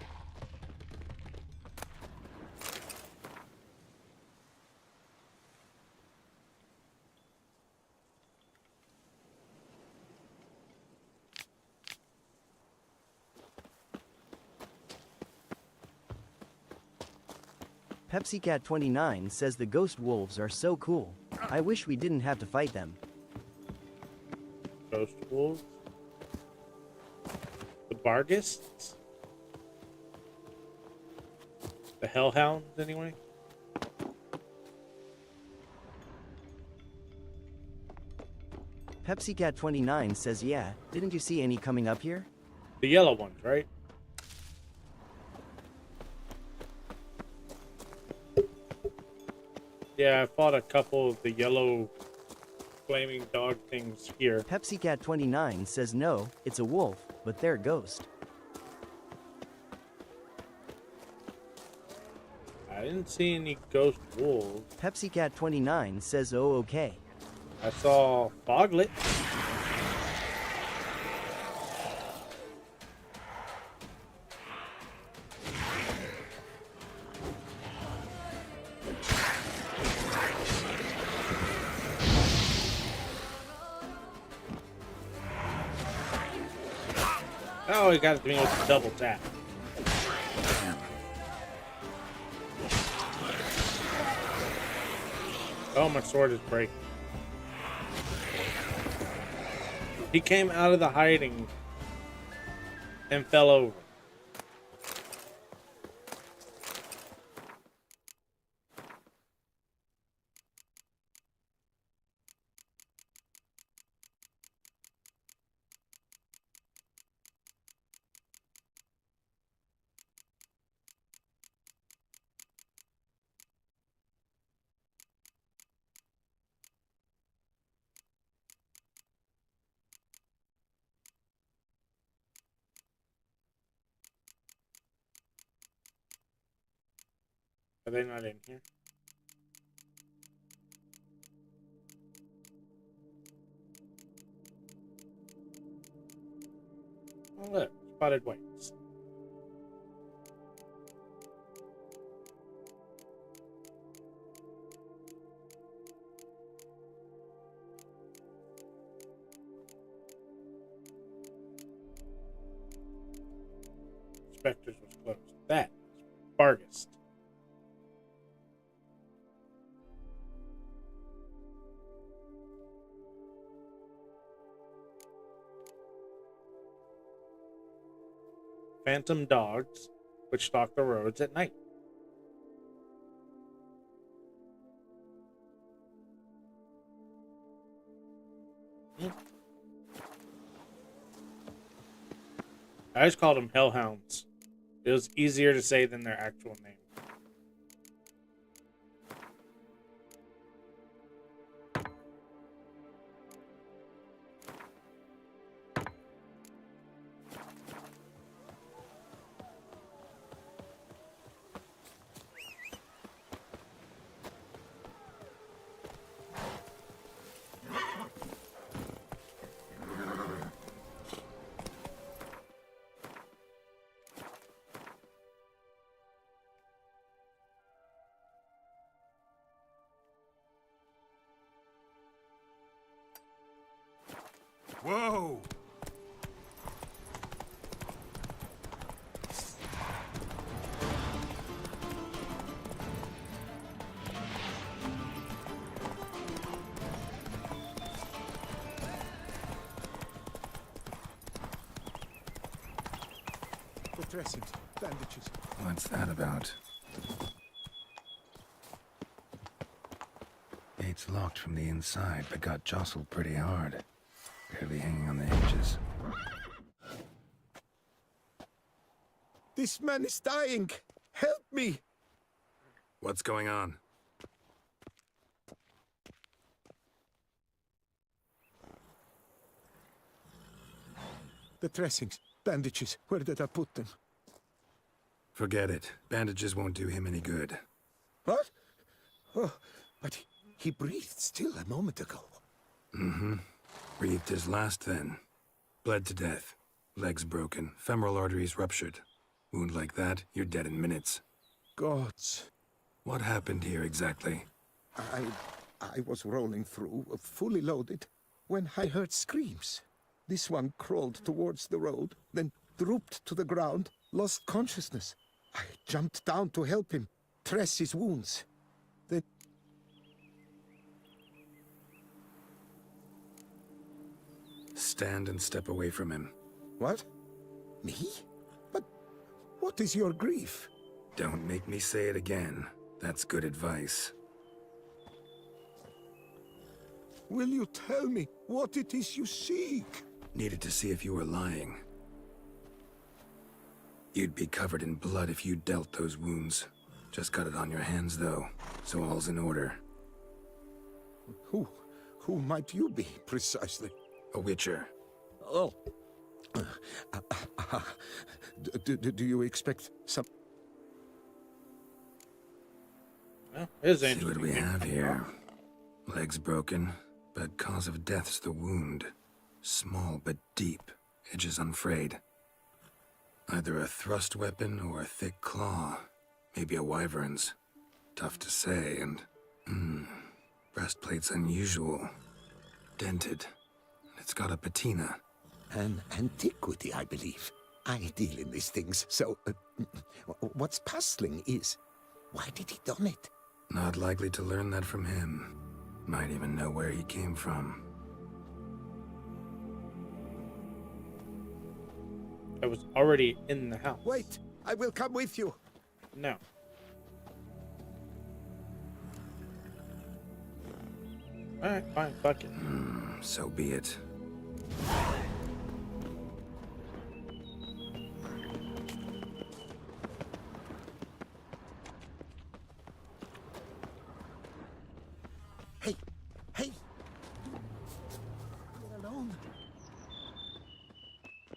PepsiCat29 says the ghost wolves are so cool. I wish we didn't have to fight them. Ghost wolves? The Bargists? The Hellhounds, anyway? PepsiCat29 says yeah. Didn't you see any coming up here? The yellow ones, right? Yeah, I fought a couple of the yellow flaming dog things here. PepsiCat29 says no, it's a wolf, but they're ghost. I didn't see any ghost wolves. PepsiCat29 says oh okay. I saw Foglet. Oh, he got it to me with a double tap. Oh, my sword is breaking. He came out of the hiding and fell over. they not in here? Oh look, spotted whites. Spectres was closed. That is Barghest. Phantom dogs, which stalk the roads at night. I always called them hellhounds. It was easier to say than their actual name. Whoa! The dressings, bandages. What's that about? Gate's locked from the inside, but got jostled pretty hard. Barely hanging on the hinges. This man is dying. Help me. What's going on? The dressings, bandages. Where did I put them? Forget it. Bandages won't do him any good. What? Oh, but he breathed still a moment ago. Mm-hmm. Breathed his last then. Bled to death. Legs broken. Femoral arteries ruptured. Wound like that, you're dead in minutes. Gods. What happened here exactly? I was rolling through, fully loaded, when I heard screams. This one crawled towards the road, then drooped to the ground, lost consciousness. I jumped down to help him, dress his wounds. Then... Stand and step away from him. What? Me? But what is your grief? Don't make me say it again. That's good advice. Will you tell me what it is you seek? Needed to see if you were lying. You'd be covered in blood if you dealt those wounds. Just got it on your hands, though, so all's in order. Who might you be, precisely? A witcher. Oh. Do you expect some... Well, here's See what we have here. Legs broken, but cause of death's the wound. Small but deep, edges unfrayed. Either a thrust weapon or a thick claw. Maybe a wyvern's. Tough to say, and... breastplate's unusual. Dented. It's got a patina. An antiquity, I believe. I deal in these things, so... what's puzzling is... why did he done it? Not likely to learn that from him. Might even know where he came from. I was already in the house. Wait, I will come with you. No. Alright, fine, fuck it. So be it. Hey! Leave me alone.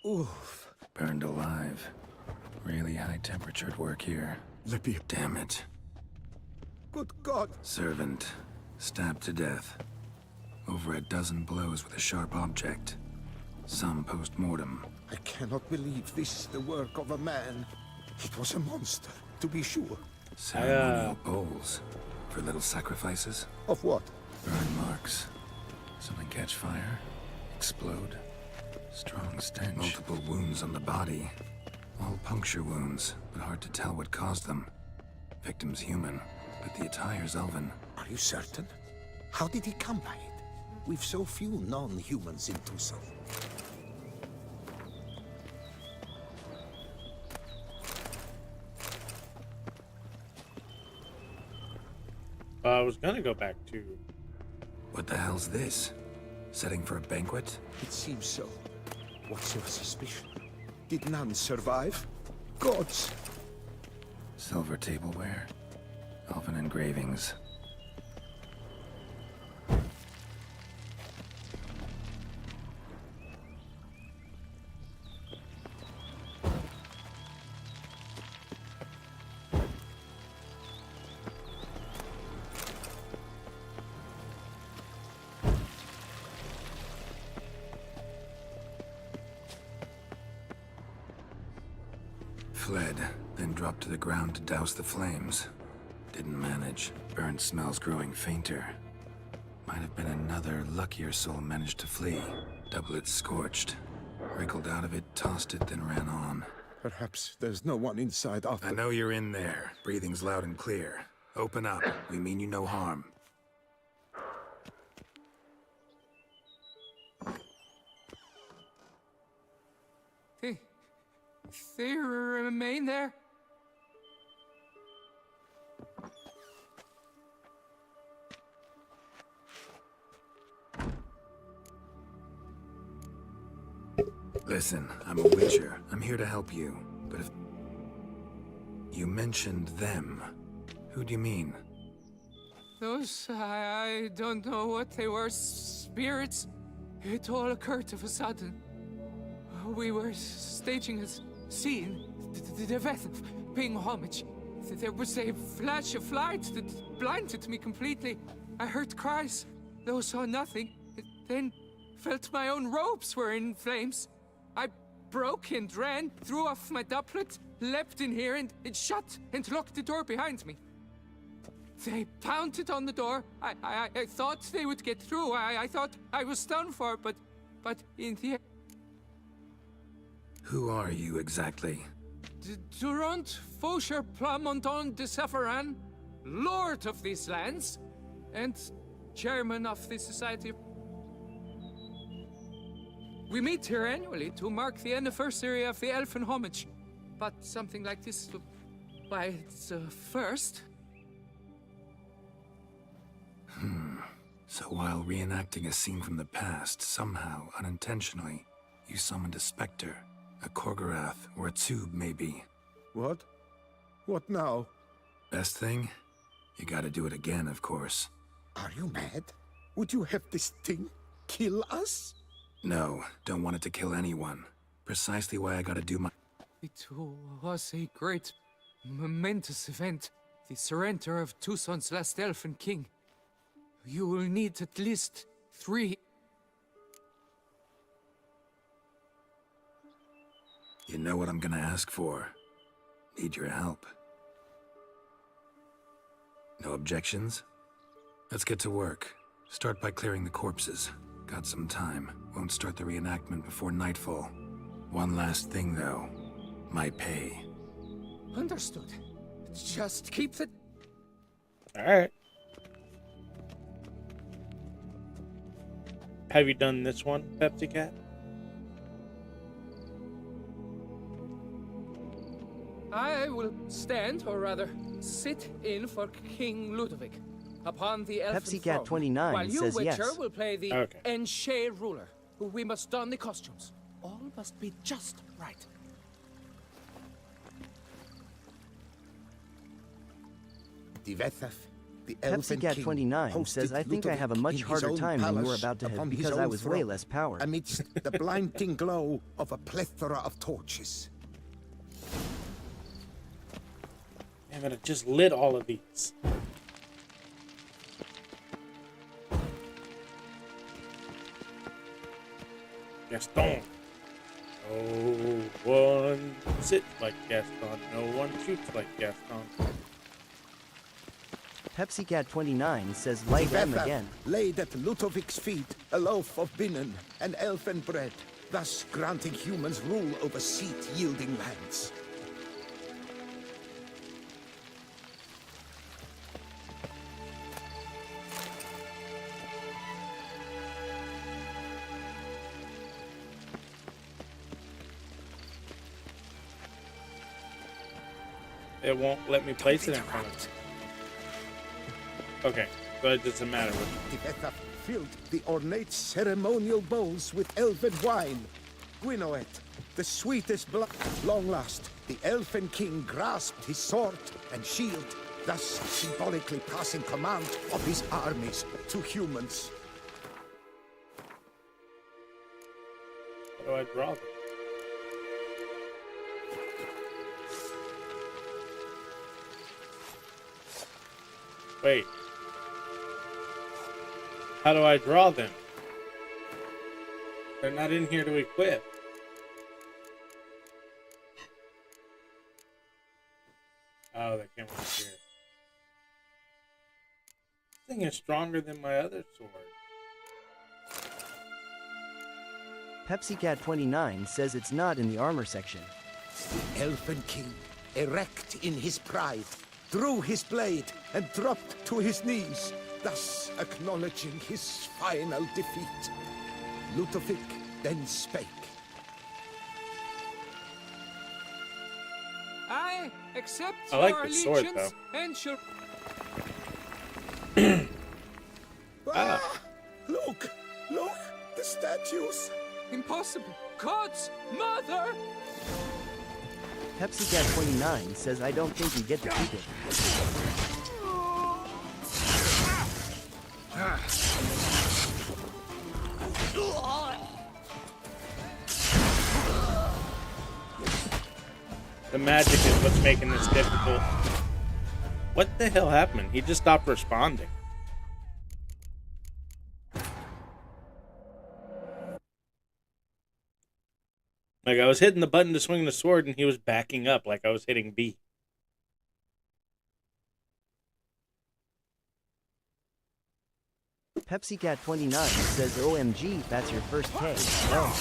Oof. Burned alive. Really high temperatured work here. Let me... Damn it. Good God! Servant, stabbed to death. Over a dozen blows with a sharp object. Some post-mortem. I cannot believe this is the work of a man. It was a monster, to be sure. Ceremonial bowls. For little sacrifices? Of what? Burn marks. Something catch fire. Explode. Strong stench. Multiple wounds on the body. All puncture wounds, but hard to tell what caused them. Victim's human, but the attire's elven. Are you certain? How did he come by it? We've so few non-humans in Tucson. I was gonna go back to... What the hell's this? Setting for a banquet? It seems so. What's your suspicion? Did none survive? Gods! Silver tableware. Elven engravings. Fled, then dropped to the ground to douse the flames. Didn't manage. Burnt smells growing fainter. Might have been another luckier soul managed to flee. Doublet scorched. Wriggled out of it, tossed it, then ran on. Perhaps there's no one inside after... I know you're in there. Breathing's loud and clear. Open up. We mean you no harm. They remain there? Listen, I'm a witcher. I'm here to help you. But if... You mentioned them. Who do you mean? Those, I don't know what they were. Spirits. It all occurred of a sudden. We were staging a scene, the death of paying homage. There was a flash of light that blinded me completely. I heard cries, though saw nothing. Then felt my own robes were in flames. I broke and ran, threw off my doublet, leapt in here and shut and locked the door behind me. They pounded on the door. I thought they would get through. I thought I was done for, but in the... Who are you exactly? Durant Faucher Plamondon de Safaran, Lord of these lands, and Chairman of the Society. We meet here annually to mark the anniversary of the Elfin Homage, but something like this, why, it's a first. So while reenacting a scene from the past, somehow, unintentionally, you summoned a specter. A Korgorath, or a tube, maybe. What? What now? Best thing? You gotta do it again, of course. Are you mad? Would you have this thing kill us? No, don't want it to kill anyone. Precisely why I gotta do my... It was a great, momentous event. The surrender of Tucson's last elfin king. You will need at least 3... You know what I'm gonna ask for. Need your help. No objections? Let's get to work. Start by clearing the corpses. Got some time. Won't start the reenactment before nightfall. One last thing, though. My pay. Understood. Just keep the... Alright. Have you done this one, Pepsi Cat? I will stand, or rather, sit in for King Ludovic upon the elfin Pepsi throne, Cat 29 while you, says Witcher, yes. will play the Enche ruler. We must don the costumes. All must be just right. The Vethaf, the Pepsi Elven Cat King, 29 says, I think I have a much in his harder own time than you were palace about to have upon his because I own was way throne, less power. amidst the blinding glow of a plethora of torches. Damn it, I just lit all of these. Gaston. No one sits like Gaston. No one shoots like Gaston. PepsiCat29 says light M Bethel again. laid at Ludovic's feet a loaf of binnen and elfin bread, thus granting humans rule over seat-yielding lands. It won't let me place it in front of me. Okay, so it doesn't matter. Tibetha filled the ornate ceremonial bowls with elven wine. Gwynnoet, the sweetest blood. Long last, the elfin king grasped his sword and shield, thus symbolically passing command of his armies to humans. How do I draw them? Wait. How do I draw them? They're not in here to equip. Oh, they came over here. This thing is stronger than my other sword. PepsiCat29 says it's not in the armor section. The elfin king, erect in his pride, drew his blade and dropped to his knees, thus acknowledging his final defeat. Ludovic then spake. I accept I like your the sword, allegiance and shall... Look! Look! The statues! Impossible! God's mother! PepsiCat29 says I don't think you get defeated. The magic is what's making this difficult. What the hell happened? He just stopped responding. Like, I was hitting the button to swing the sword and he was backing up like I was hitting B. PepsiCat29 says OMG, that's your first K. No.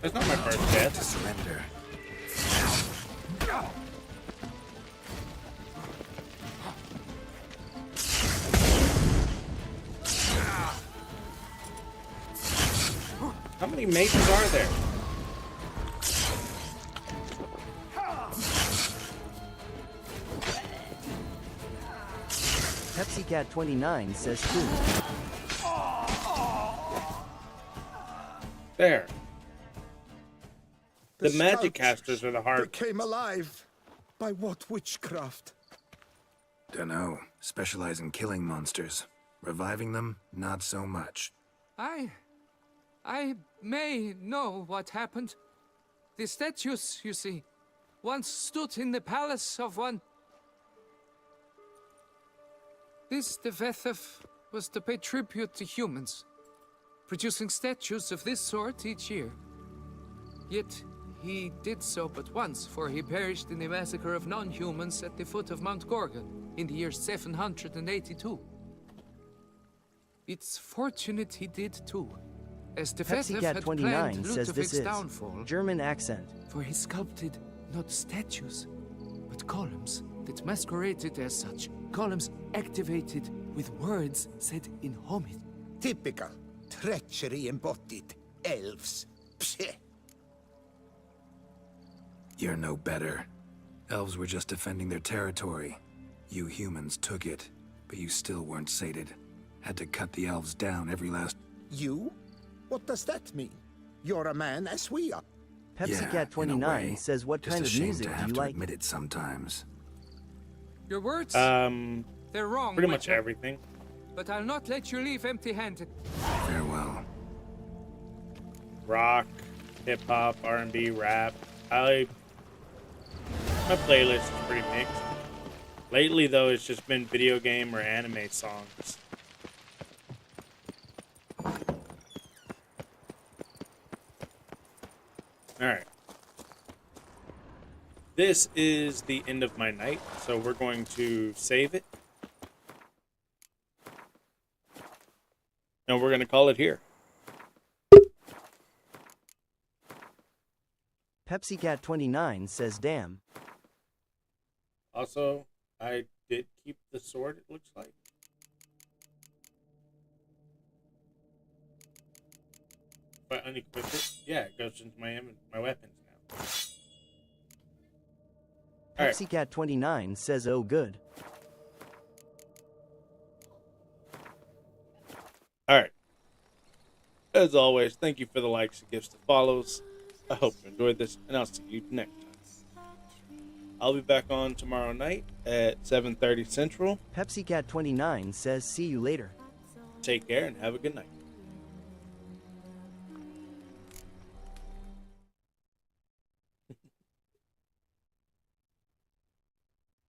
That's not my first death. To surrender. How many mages are there? PepsiCat29 says 2. There. The The magic scouts casters are the hard. Came alive. By what witchcraft? Dunno. Specialize in killing monsters. Reviving them, not so much. I may know what happened. The statues, you see, once stood in the palace of one. This Devethef was to pay tribute to humans, producing statues of this sort each year. Yet he did so but once, for he perished in the massacre of non-humans at the foot of Mount Gorgon in the year 782. It's fortunate he did too, as Devethef had planned PepsiCat29 says this Ludovic's is downfall. German accent. For he sculpted not statues, but columns that masqueraded as such. Columns activated with words said in Homid. Typical. Treachery embodied. Elves. Psheh. You're no better. Elves were just defending their territory. You humans took it, but you still weren't sated. Had to cut the elves down every last... You? What does that mean? You're a man as we are. PepsiCat29 says what Just kind a of shame music to do have you to like? admit it sometimes. Your words? They're wrong. Pretty much Witcher, everything. But I'll not let you leave empty-handed. Farewell. Rock, hip hop, R&B, rap. My playlist is pretty mixed. Lately, though, it's just been video game or anime songs. Alright. This is the end of my night, so we're going to save it. And we're going to call it here. PepsiCat29 says, damn. Also, I did keep the sword, it looks like. If I unequip it, yeah, it goes into my weapons now. Alright. PepsiCat29 says, oh good. Alright. As always, thank you for the likes and gifts and follows. I hope you enjoyed this, and I'll see you next time. I'll be back on tomorrow night at 7:30 Central. PepsiCat29 says, see you later. Take care and have a good night.